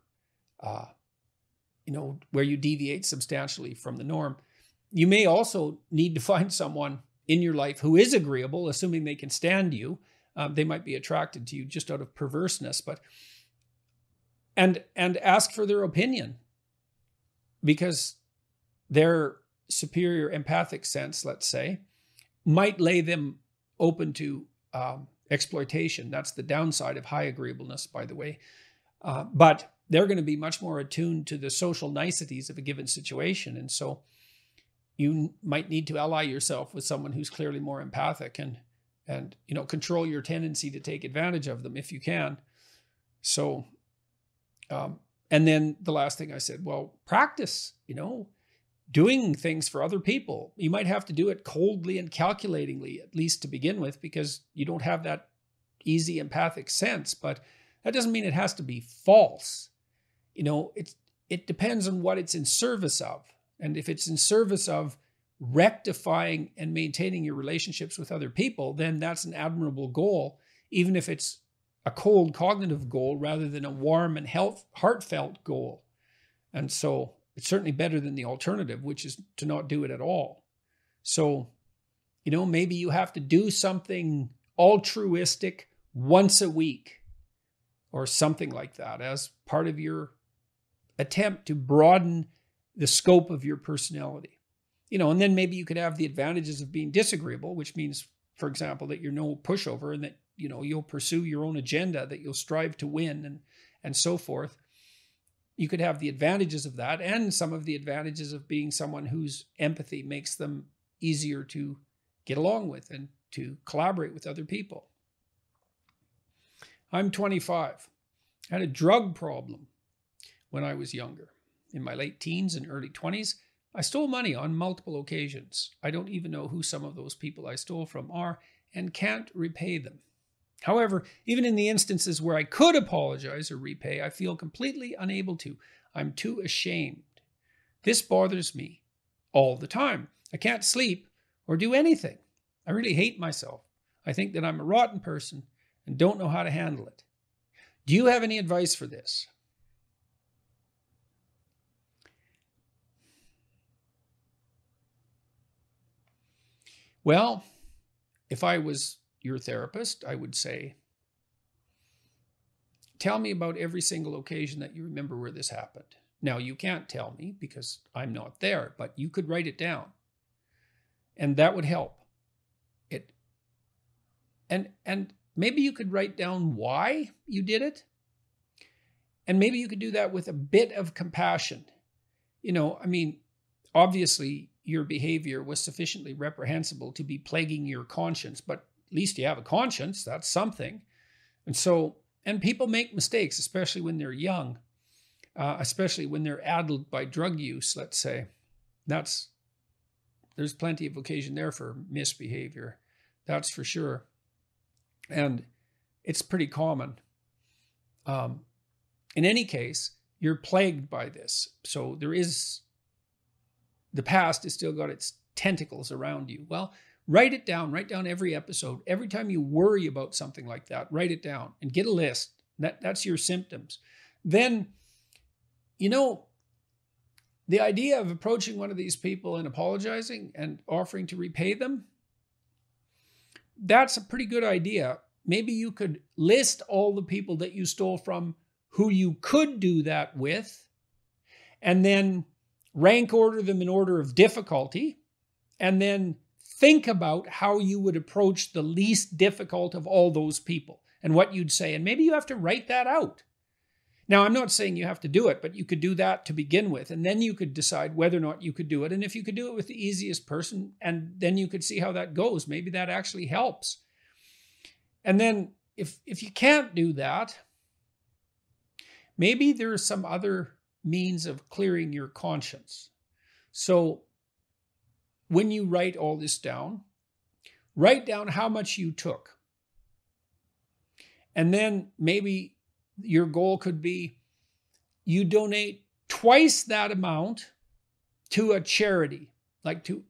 where you deviate substantially from the norm. You may also need to find someone in your life who is agreeable, assuming they can stand you. They might be attracted to you just out of perverseness, and ask for their opinion, because their superior empathic sense, let's say, might lay them open to exploitation. That's the downside of high agreeableness, by the way. But they're going to be much more attuned to the social niceties of a given situation. And so you might need to ally yourself with someone who's clearly more empathic and control your tendency to take advantage of them if you can. So, and then the last thing I said, well, practice, doing things for other people. You might have to do it coldly and calculatingly, at least to begin with, because you don't have that easy empathic sense, but that doesn't mean it has to be false. It depends on what it's in service of. And if it's in service of rectifying and maintaining your relationships with other people, then that's an admirable goal, even if it's a cold cognitive goal rather than a warm and heartfelt goal. And so it's certainly better than the alternative, which is to not do it at all. So, maybe you have to do something altruistic once a week or something like that as part of your attempt to broaden the scope of your personality. And then maybe you could have the advantages of being disagreeable, which means, for example, that you're no pushover and that, you'll pursue your own agenda, that you'll strive to win and so forth. You could have the advantages of that and some of the advantages of being someone whose empathy makes them easier to get along with and to collaborate with other people. I'm 25. I had a drug problem when I was younger. In my late teens and early 20s, I stole money on multiple occasions. I don't even know who some of those people I stole from are and can't repay them. However, even in the instances where I could apologize or repay, I feel completely unable to. I'm too ashamed. This bothers me all the time. I can't sleep or do anything. I really hate myself. I think that I'm a rotten person and don't know how to handle it. Do you have any advice for this? Well, if I was your therapist, I would say, tell me about every single occasion that you remember where this happened. Now, you can't tell me because I'm not there, but you could write it down. And that would help. And maybe you could write down why you did it. And maybe you could do that with a bit of compassion. Obviously your behavior was sufficiently reprehensible to be plaguing your conscience, but at least you have a conscience. That's something. And people make mistakes, especially when they're young, especially when they're addled by drug use, let's say. There's plenty of occasion there for misbehavior. That's for sure. And it's pretty common. In any case, you're plagued by this. So the past has still got its tentacles around you. Well, write it down. Write down every episode. Every time you worry about something like that, write it down and get a list. That's your symptoms. Then, the idea of approaching one of these people and apologizing and offering to repay them, that's a pretty good idea. Maybe you could list all the people that you stole from who you could do that with, and then rank order them in order of difficulty, and then think about how you would approach the least difficult of all those people and what you'd say. And maybe you have to write that out. Now, I'm not saying you have to do it, but you could do that to begin with, and then you could decide whether or not you could do it. And if you could do it with the easiest person, and then you could see how that goes. Maybe that actually helps. And then if you can't do that, maybe there's some other means of clearing your conscience. So when you write all this down, write down how much you took. And then maybe your goal could be you donate twice that amount to a charity.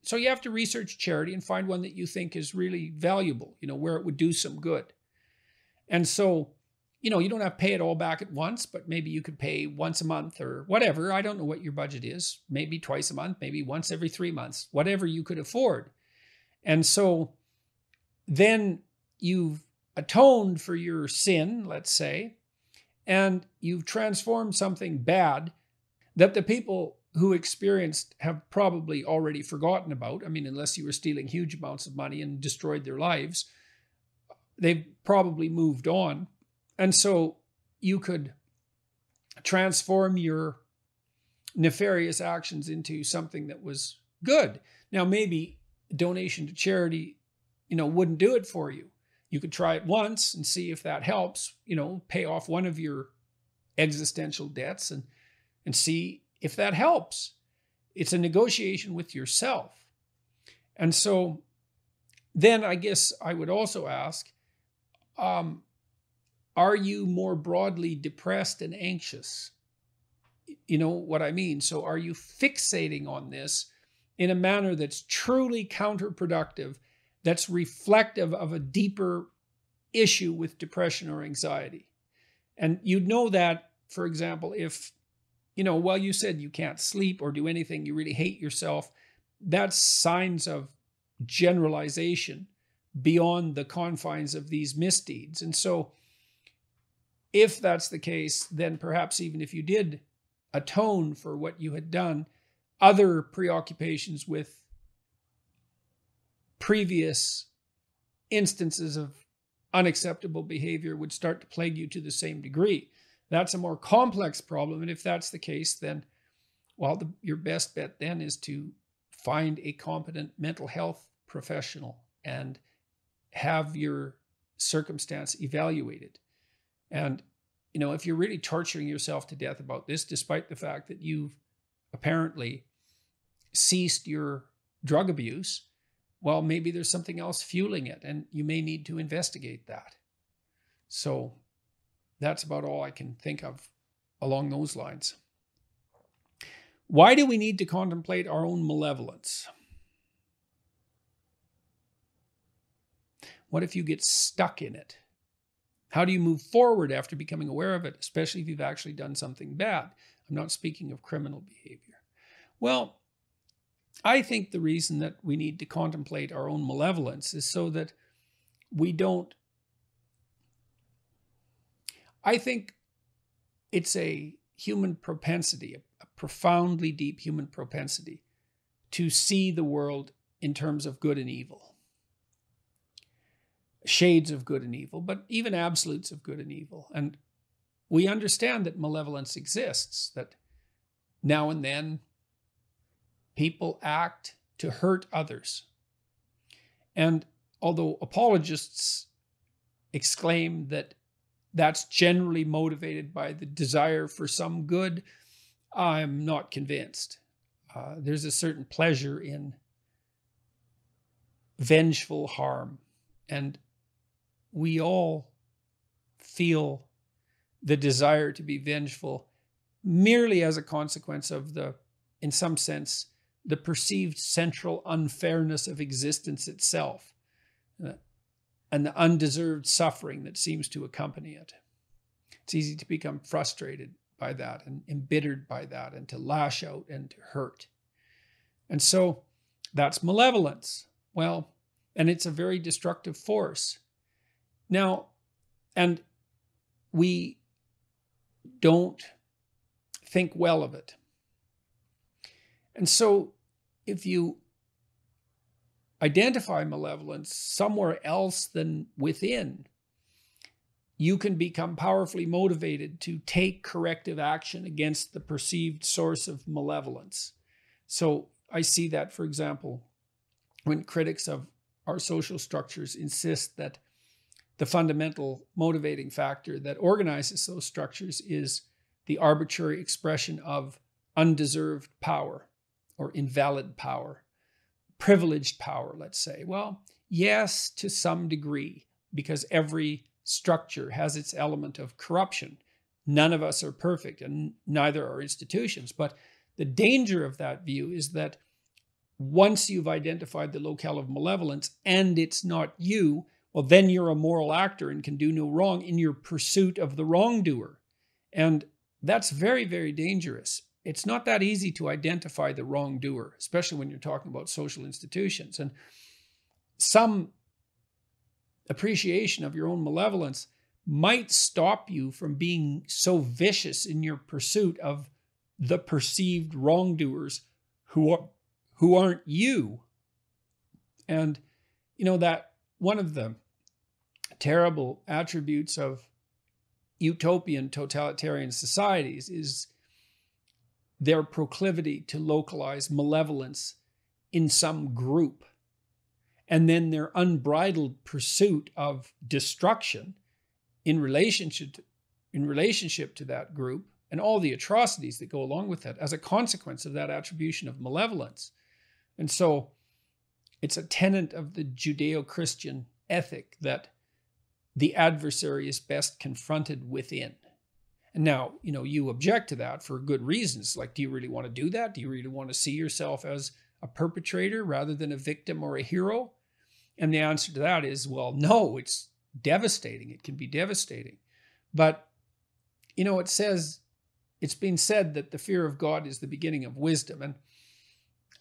So you have to research charity and find one that you think is really valuable, where it would do some good. And so, you don't have to pay it all back at once, but maybe you could pay once a month or whatever. I don't know what your budget is. Maybe twice a month, maybe once every 3 months, whatever you could afford. And so then you've atoned for your sin, let's say, and you've transformed something bad that the people who experienced have probably already forgotten about. Unless you were stealing huge amounts of money and destroyed their lives, they've probably moved on. And so you could transform your nefarious actions into something that was good. Now, maybe donation to charity, wouldn't do it for you. You could try it once and see if that helps, pay off one of your existential debts and see if that helps. It's a negotiation with yourself. And so then I guess I would also ask, are you more broadly depressed and anxious? You know what I mean? So are you fixating on this in a manner that's truly counterproductive, that's reflective of a deeper issue with depression or anxiety. And you'd know that, for example, if, well, you said you can't sleep or do anything, you really hate yourself, that's signs of generalization beyond the confines of these misdeeds. And so if that's the case, then perhaps even if you did atone for what you had done, other preoccupations with previous instances of unacceptable behavior would start to plague you to the same degree. That's a more complex problem. And if that's the case, then, well, your best bet then is to find a competent mental health professional and have your circumstance evaluated. And, if you're really torturing yourself to death about this, despite the fact that you've apparently ceased your drug abuse, well, maybe there's something else fueling it, and you may need to investigate that. So that's about all I can think of along those lines. Why do we need to contemplate our own malevolence? What if you get stuck in it? How do you move forward after becoming aware of it, especially if you've actually done something bad? I'm not speaking of criminal behavior. Well, I think the reason that we need to contemplate our own malevolence is so that we don't. I think it's a human propensity, a profoundly deep human propensity, to see the world in terms of good and evil. Shades of good and evil, but even absolutes of good and evil. And we understand that malevolence exists, that now and then people act to hurt others. And although apologists exclaim that that's generally motivated by the desire for some good, I'm not convinced. There's a certain pleasure in vengeful harm. And we all feel the desire to be vengeful merely as a consequence of in some sense, the perceived central unfairness of existence itself, and the undeserved suffering that seems to accompany it. It's easy to become frustrated by that and embittered by that and to lash out and to hurt. And so that's malevolence. Well, and it's a very destructive force. Now, and we don't think well of it. And so if you identify malevolence somewhere else than within, you can become powerfully motivated to take corrective action against the perceived source of malevolence. So I see that, for example, when critics of our social structures insist that the fundamental motivating factor that organizes those structures is the arbitrary expression of undeserved power or invalid power, privileged power, let's say. Well, yes, to some degree, because every structure has its element of corruption. None of us are perfect, and neither are institutions. But the danger of that view is that once you've identified the locale of malevolence and it's not you, well, then you're a moral actor and can do no wrong in your pursuit of the wrongdoer. And that's very, very dangerous. It's not that easy to identify the wrongdoer, especially when you're talking about social institutions. And some appreciation of your own malevolence might stop you from being so vicious in your pursuit of the perceived wrongdoers who aren't you. And, that one of the terrible attributes of utopian totalitarian societies is their proclivity to localize malevolence in some group, and then their unbridled pursuit of destruction in relationship to that group and all the atrocities that go along with that as a consequence of that attribution of malevolence. And so it's a tenet of the Judeo-Christian ethic that the adversary is best confronted within. And now, you object to that for good reasons. Like, do you really want to do that? Do you really want to see yourself as a perpetrator rather than a victim or a hero? And the answer to that is, well, no, it's devastating. It can be devastating. But, it's been said that the fear of God is the beginning of wisdom. And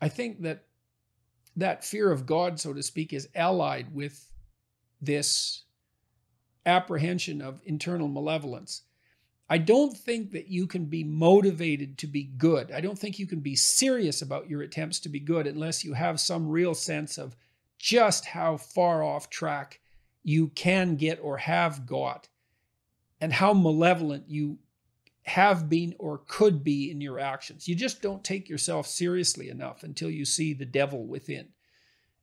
I think that fear of God, so to speak, is allied with this apprehension of internal malevolence. I don't think that you can be motivated to be good. I don't think you can be serious about your attempts to be good unless you have some real sense of just how far off track you can get or have got, and how malevolent you have been or could be in your actions. You just don't take yourself seriously enough until you see the devil within.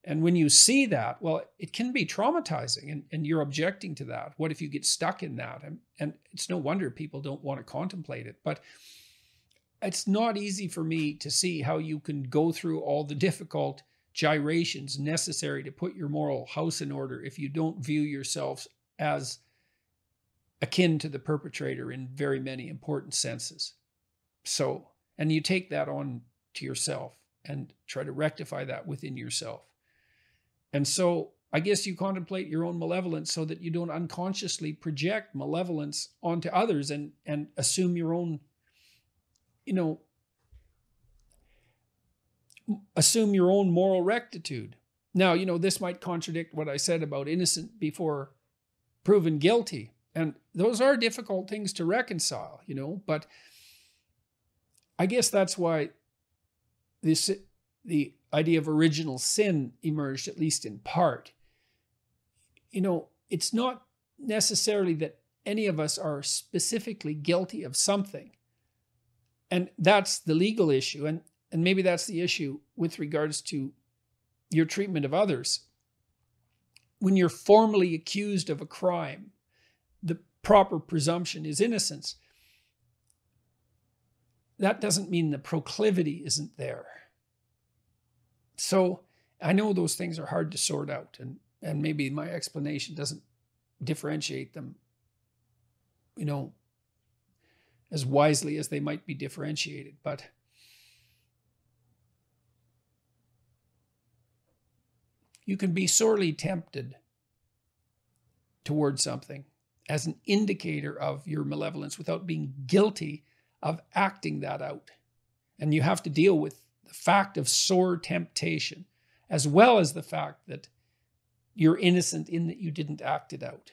And when you see that, well, it can be traumatizing, and you're objecting to that. What if you get stuck in that? And it's no wonder people don't want to contemplate it. But it's not easy for me to see how you can go through all the difficult gyrations necessary to put your moral house in order if you don't view yourselves as akin to the perpetrator in very many important senses. So, and you take that on to yourself and try to rectify that within yourself. And so I guess you contemplate your own malevolence so that you don't unconsciously project malevolence onto others and assume your own, assume your own moral rectitude. Now, this might contradict what I said about innocent before proven guilty. And those are difficult things to reconcile, but I guess that's why the idea of original sin emerged, at least in part. It's not necessarily that any of us are specifically guilty of something. And that's the legal issue. And maybe that's the issue with regards to your treatment of others. When you're formally accused of a crime, the proper presumption is innocence. That doesn't mean the proclivity isn't there. So I know those things are hard to sort out, and maybe my explanation doesn't differentiate them, as wisely as they might be differentiated. But you can be sorely tempted toward something as an indicator of your malevolence without being guilty of acting that out. And you have to deal with the fact of sore temptation, as well as the fact that you're innocent in that you didn't act it out.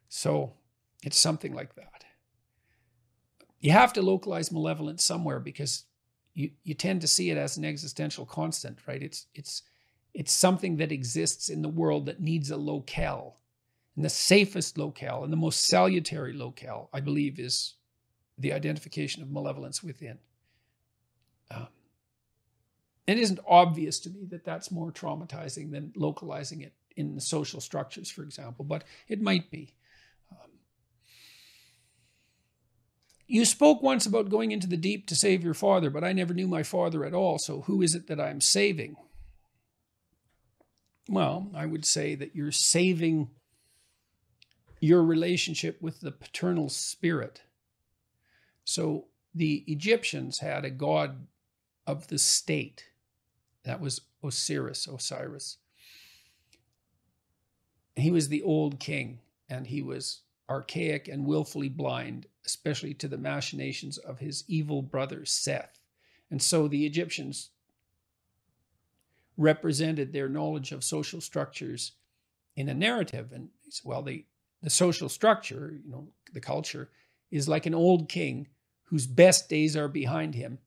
So it's something like that. You have to localize malevolence somewhere because you tend to see it as an existential constant, right? It's something that exists in the world that needs a locale. And the safest locale and the most salutary locale, I believe, is the identification of malevolence within. It isn't obvious to me that that's more traumatizing than localizing it in the social structures, for example, but it might be. You spoke once about going into the deep to save your father, but I never knew my father at all, so who is it that I'm saving? Well, I would say that you're saving your relationship with the paternal spirit. So the Egyptians had a god of the state. That was Osiris. He was the old king, and he was archaic and willfully blind, especially to the machinations of his evil brother Seth. And so the Egyptians represented their knowledge of social structures in a narrative. And well, the social structure, the culture, is like an old king whose best days are behind him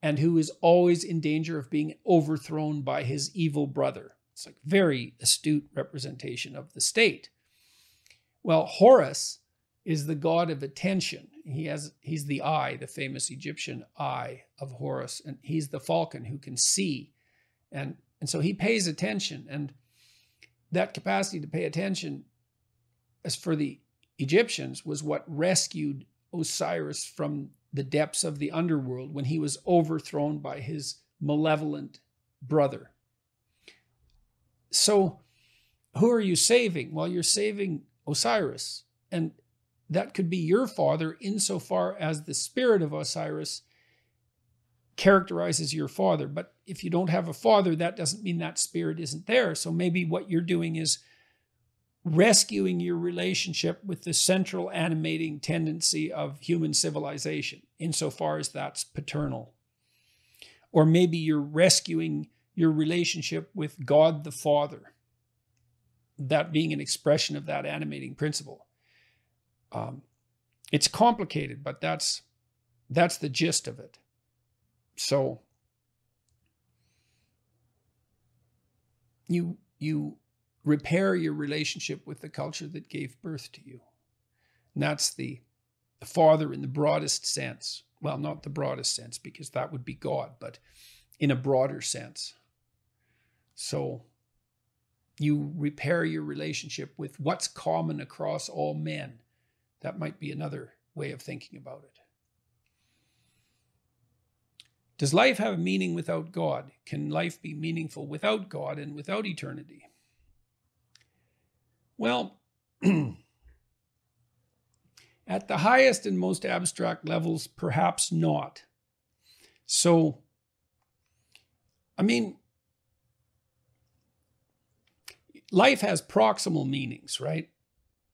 and who is always in danger of being overthrown by his evil brother. It's like very astute representation of the state. Well, Horus is the god of attention. He's the eye, the famous Egyptian eye of Horus, and he's the falcon who can see. And so he pays attention, and that capacity to pay attention, as for the Egyptians, was what rescued Osiris from the depths of the underworld when he was overthrown by his malevolent brother. So who are you saving? Well, you're saving Osiris, and that could be your father insofar as the spirit of Osiris characterizes your father. But if you don't have a father, that doesn't mean that spirit isn't there. So maybe what you're doing is rescuing your relationship with the central animating tendency of human civilization, insofar as that's paternal. Or maybe you're rescuing your relationship with God the Father, that being an expression of that animating principle. It's complicated, but that's the gist of it. So you repair your relationship with the culture that gave birth to you. And that's the Father in the broadest sense. Well, not the broadest sense, because that would be God, but in a broader sense. So you repair your relationship with what's common across all men. That might be another way of thinking about it. Does life have a meaning without God? Can life be meaningful without God and without eternity? Well, at the highest and most abstract levels, perhaps not. So, I mean, life has proximal meanings, right?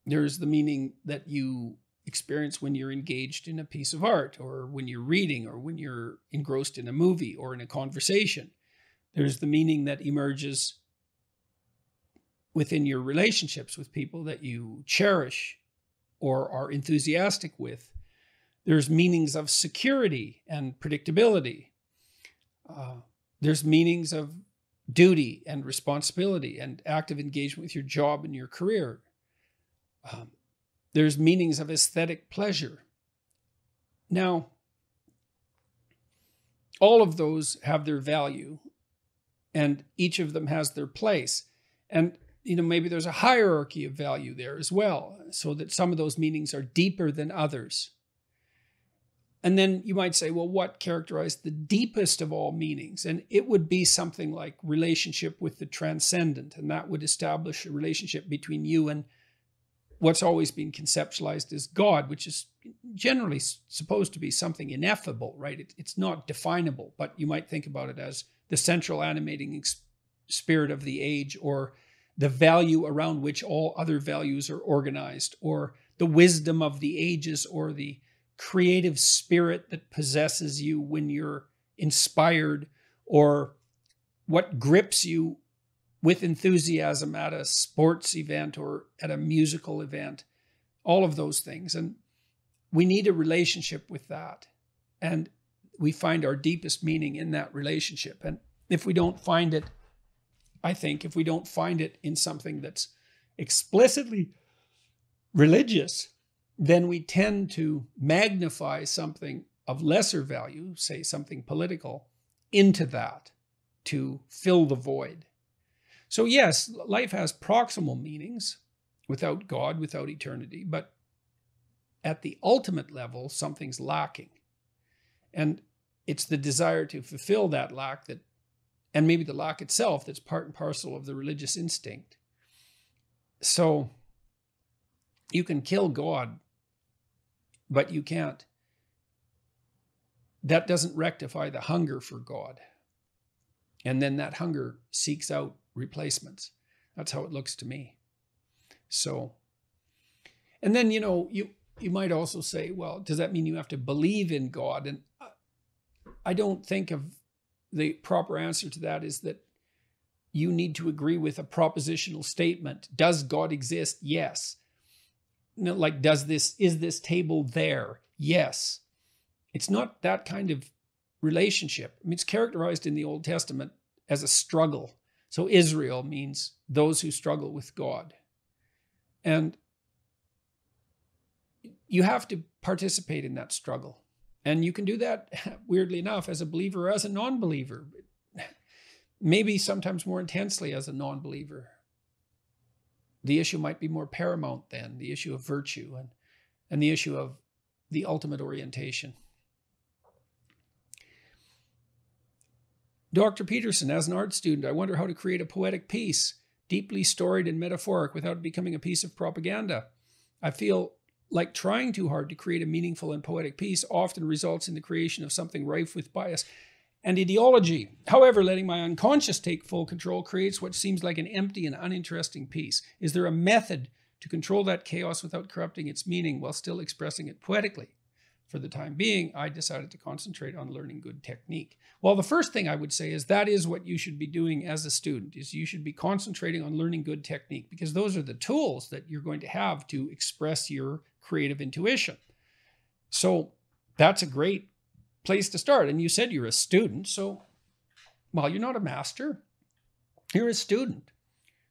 There's the meaning that you experience when you're engaged in a piece of art, or when you're reading, or when you're engrossed in a movie or in a conversation. There's the meaning that emerges within your relationships with people that you cherish or are enthusiastic with. There's meanings of security and predictability. There's meanings of duty and responsibility and active engagement with your job and your career. There's meanings of aesthetic pleasure. Now, all of those have their value, and each of them has their place. And, maybe there's a hierarchy of value there as well, so that some of those meanings are deeper than others. And then you might say, well, what characterized the deepest of all meanings? And it would be something like relationship with the transcendent, and that would establish a relationship between you and what's always been conceptualized as God, which is generally supposed to be something ineffable, right? It's not definable, but you might think about it as the central animating spirit of the age, or the value around which all other values are organized, or the wisdom of the ages, or the creative spirit that possesses you when you're inspired, or what grips you with enthusiasm at a sports event or at a musical event, all of those things. And we need a relationship with that. And we find our deepest meaning in that relationship. And if we don't find it, I think, if we don't find it in something that's explicitly religious, then we tend to magnify something of lesser value, say something political, into that to fill the void. So yes, life has proximal meanings without God, without eternity, but at the ultimate level, something's lacking. And it's the desire to fulfill that lack that, and maybe the lack itself, that's part and parcel of the religious instinct. So you can kill God, but you can't. That doesn't rectify the hunger for God. And then that hunger seeks out replacements. That's how it looks to me. So, and then, you might also say, well, does that mean you have to believe in God? And I don't think of the proper answer to that is that you need to agree with a propositional statement. Does God exist? Yes. Like, is this table there? Yes. It's not that kind of relationship. I mean, it's characterized in the Old Testament as a struggle. So Israel means those who struggle with God. And you have to participate in that struggle. And you can do that, weirdly enough, as a believer or as a non-believer. Maybe sometimes more intensely as a non-believer. The issue might be more paramount then, the issue of virtue and the issue of the ultimate orientation. Dr. Peterson, as an art student, I wonder how to create a poetic piece, deeply storied and metaphoric, without becoming a piece of propaganda. I feel like trying too hard to create a meaningful and poetic piece often results in the creation of something rife with bias. and ideology. However, letting my unconscious take full control creates what seems like an empty and uninteresting piece. Is there a method to control that chaos without corrupting its meaning while still expressing it poetically? For the time being, I decided to concentrate on learning good technique. Well, the first thing I would say is that is what you should be doing as a student, is you should be concentrating on learning good technique, because those are the tools that you're going to have to express your creative intuition. So that's a great place to start. And you said you're a student, so, well, you're not a master, you're a student.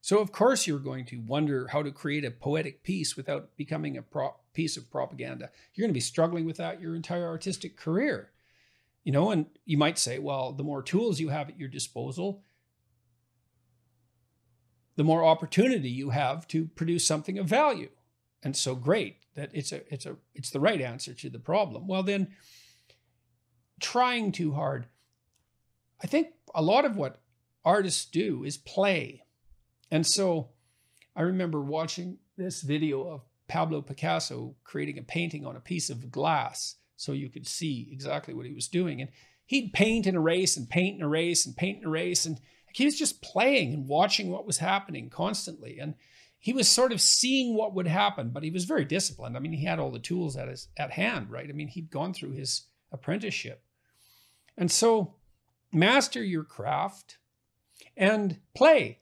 So of course you're going to wonder how to create a poetic piece without becoming a piece of propaganda. You're going to be struggling with that your entire artistic career. And you might say, well, the more tools you have at your disposal, the more opportunity you have to produce something of value. And so great, that it's the right answer to the problem. Well, then, trying too hard. I think a lot of what artists do is play. And so I remember watching this video of Pablo Picasso creating a painting on a piece of glass so you could see exactly what he was doing. And he'd paint and erase and paint and erase and paint and erase. And he was just playing and watching what was happening constantly. And he was sort of seeing what would happen, but he was very disciplined. I mean, he had all the tools at hand, right? I mean, he'd gone through his apprenticeship. And so master your craft and play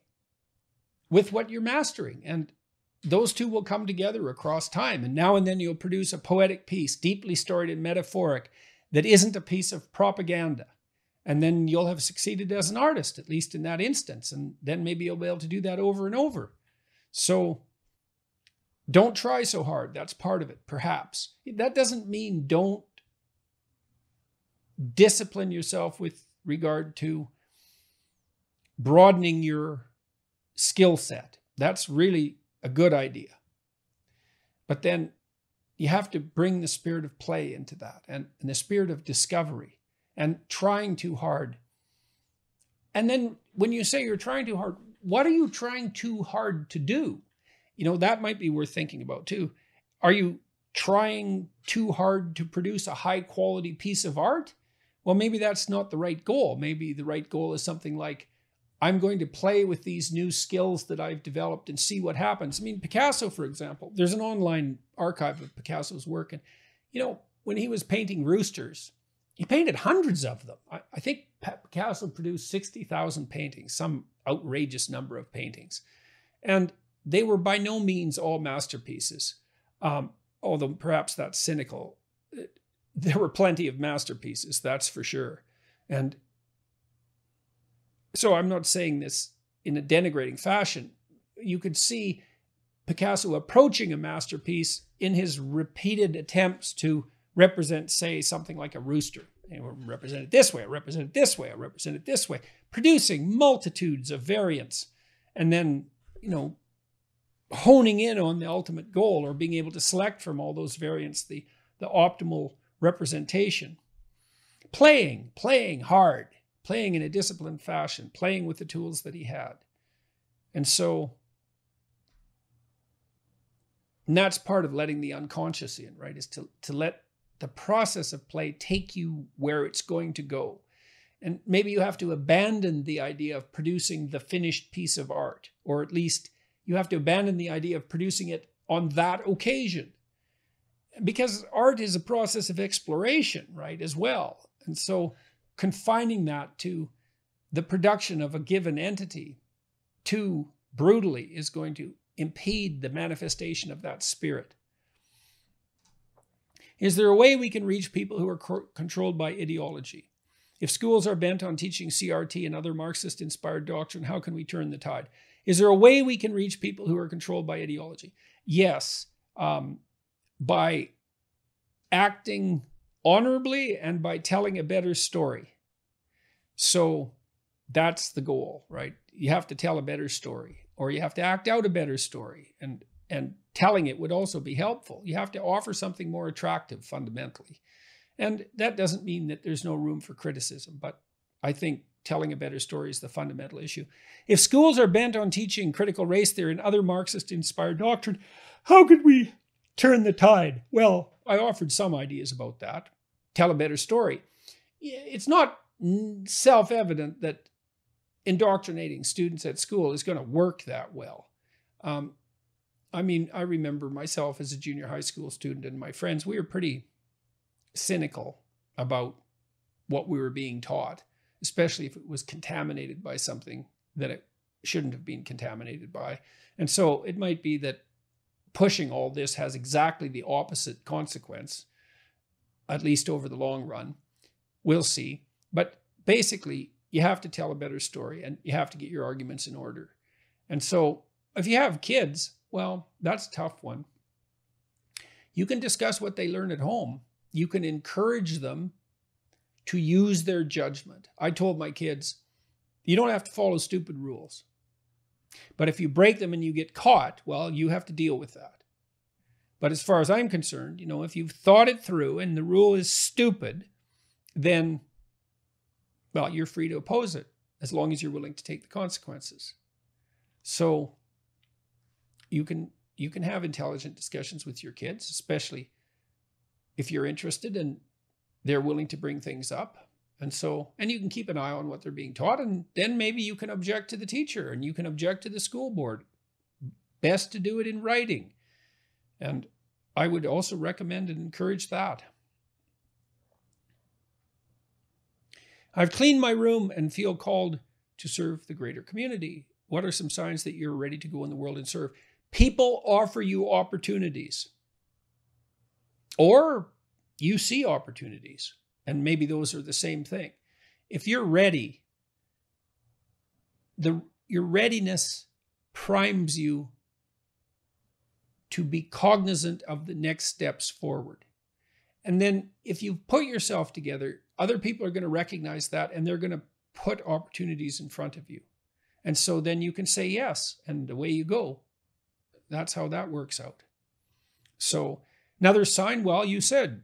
with what you're mastering. And those two will come together across time. And now and then you'll produce a poetic piece, deeply storied and metaphoric, that isn't a piece of propaganda. And then you'll have succeeded as an artist, at least in that instance. And then maybe you'll be able to do that over and over. So don't try so hard. That's part of it, perhaps. That doesn't mean don't discipline yourself with regard to broadening your skill set. That's really a good idea. But then you have to bring the spirit of play into that, and the spirit of discovery, and trying too hard. And then when you say you're trying too hard, what are you trying too hard to do? That might be worth thinking about too. Are you trying too hard to produce a high quality piece of art? Well, maybe that's not the right goal. Maybe the right goal is something like, I'm going to play with these new skills that I've developed and see what happens. I mean, Picasso, for example, there's an online archive of Picasso's work. And, when he was painting roosters, he painted hundreds of them. I think Picasso produced 60,000 paintings, some outrageous number of paintings. And they were by no means all masterpieces, although perhaps that's cynical. There were plenty of masterpieces, that's for sure. And so I'm not saying this in a denigrating fashion. You could see Picasso approaching a masterpiece in his repeated attempts to represent, say, something like a rooster. Represent it this way, I represent it this way, I represent it this way, producing multitudes of variants, and then, honing in on the ultimate goal, or being able to select from all those variants the optimal representation. Playing hard, playing in a disciplined fashion, playing with the tools that he had. And that's part of letting the unconscious in, right? Is to let the process of play take you where it's going to go. And maybe you have to abandon the idea of producing the finished piece of art, or at least you have to abandon the idea of producing it on that occasion. Because art is a process of exploration, right, as well. And so confining that to the production of a given entity too brutally is going to impede the manifestation of that spirit. Is there a way we can reach people who are controlled by ideology? If schools are bent on teaching CRT and other Marxist-inspired doctrine, how can we turn the tide? Is there a way we can reach people who are controlled by ideology? Yes, by acting honorably and by telling a better story. So that's the goal, right? You have to tell a better story, or you have to act out a better story, and telling it would also be helpful. You have to offer something more attractive fundamentally. And that doesn't mean that there's no room for criticism, but I think telling a better story is the fundamental issue. If schools are bent on teaching critical race theory and other Marxist-inspired doctrine, how could we turn the tide? Well, I offered some ideas about that. Tell a better story. It's not self-evident that indoctrinating students at school is going to work that well. I mean, I remember myself as a junior high school student and my friends, we were pretty cynical about what we were being taught, especially if it was contaminated by something that it shouldn't have been contaminated by. And so it might be that pushing all this has exactly the opposite consequence, at least over the long run. We'll see. But basically, you have to tell a better story and you have to get your arguments in order. And so if you have kids, well, that's a tough one. You can discuss what they learn at home. You can encourage them to use their judgment. I told my kids, you don't have to follow stupid rules. But if you break them and you get caught, well, you have to deal with that. But as far as I'm concerned, if you've thought it through and the rule is stupid, then, well, you're free to oppose it as long as you're willing to take the consequences. So you can have intelligent discussions with your kids, especially if you're interested and they're willing to bring things up. And you can keep an eye on what they're being taught, and then maybe you can object to the teacher and you can object to the school board. Best to do it in writing. And I would also recommend and encourage that. I've cleaned my room and feel called to serve the greater community. What are some signs that you're ready to go in the world and serve? People offer you opportunities. Or you see opportunities. And maybe those are the same thing. If you're ready, your readiness primes you to be cognizant of the next steps forward. And then if you put yourself together, other people are going to recognize that and they're going to put opportunities in front of you. And so then you can say yes, and away you go. That's how that works out. So another sign, well, you said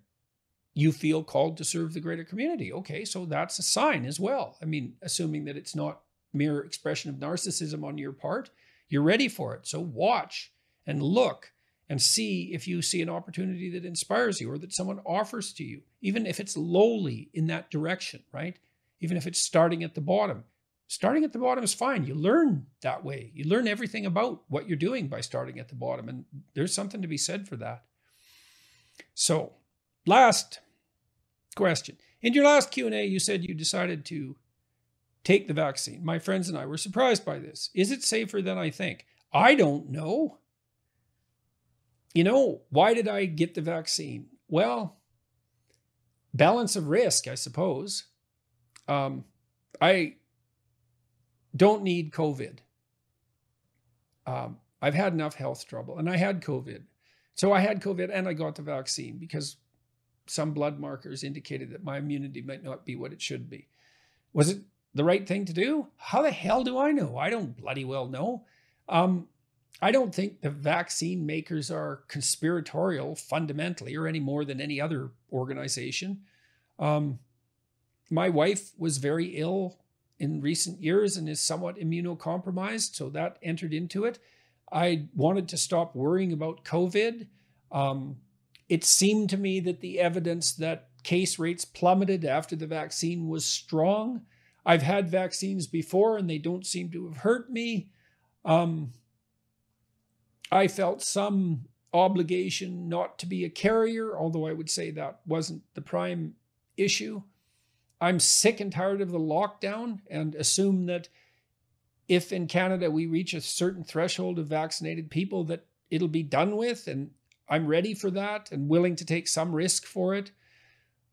you feel called to serve the greater community. Okay, so that's a sign as well. I mean, assuming that it's not mere expression of narcissism on your part, you're ready for it. So watch and look and see if you see an opportunity that inspires you or that someone offers to you, even if it's lowly in that direction, right? Even if it's starting at the bottom. Starting at the bottom is fine. You learn that way. You learn everything about what you're doing by starting at the bottom. And there's something to be said for that. So, last question. In your last Q&A, you said you decided to take the vaccine. My friends and I were surprised by this. Is it safer than I think? I don't know. Why did I get the vaccine? Well, balance of risk, I suppose. I don't need COVID. I've had enough health trouble, and I had COVID. So I had COVID and I got the vaccine because some blood markers indicated that my immunity might not be what it should be. Was it the right thing to do? How the hell do I know? I don't bloody well know. I don't think the vaccine makers are conspiratorial fundamentally or any more than any other organization. My wife was very ill in recent years and is somewhat immunocompromised, so that entered into it. I wanted to stop worrying about COVID. It seemed to me that the evidence that case rates plummeted after the vaccine was strong. I've had vaccines before and they don't seem to have hurt me. I felt some obligation not to be a carrier, although I would say that wasn't the prime issue. I'm sick and tired of the lockdown and assume that if in Canada we reach a certain threshold of vaccinated people that it'll be done with, and I'm ready for that and willing to take some risk for it.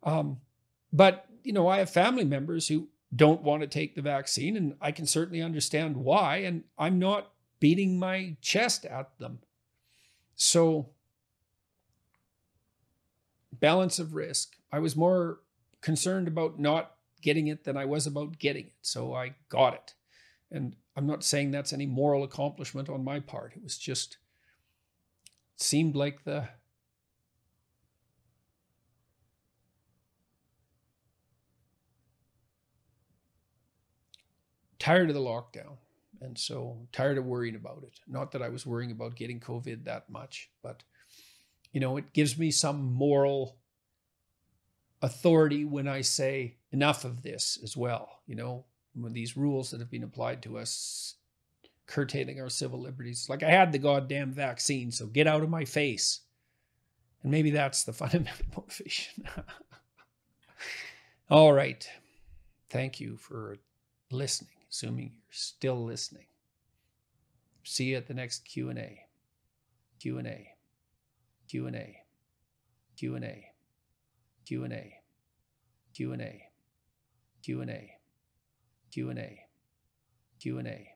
But, I have family members who don't want to take the vaccine, and I can certainly understand why, and I'm not beating my chest at them. So, balance of risk. I was more concerned about not getting it than I was about getting it. So I got it. And I'm not saying that's any moral accomplishment on my part. It was just, it seemed like tired of the lockdown. And so tired of worrying about it. Not that I was worrying about getting COVID that much, but, it gives me some moral authority when I say enough of this as well. You know, when these rules that have been applied to us, curtailing our civil liberties. Like, I had the goddamn vaccine, so get out of my face. And maybe that's the fundamental motivation. All right. Thank you for listening, assuming you're still listening. See you at the next Q&A. Q&A. Q&A. Q&A. Q&A. Q&A. Q&A. Q&A. Q&A.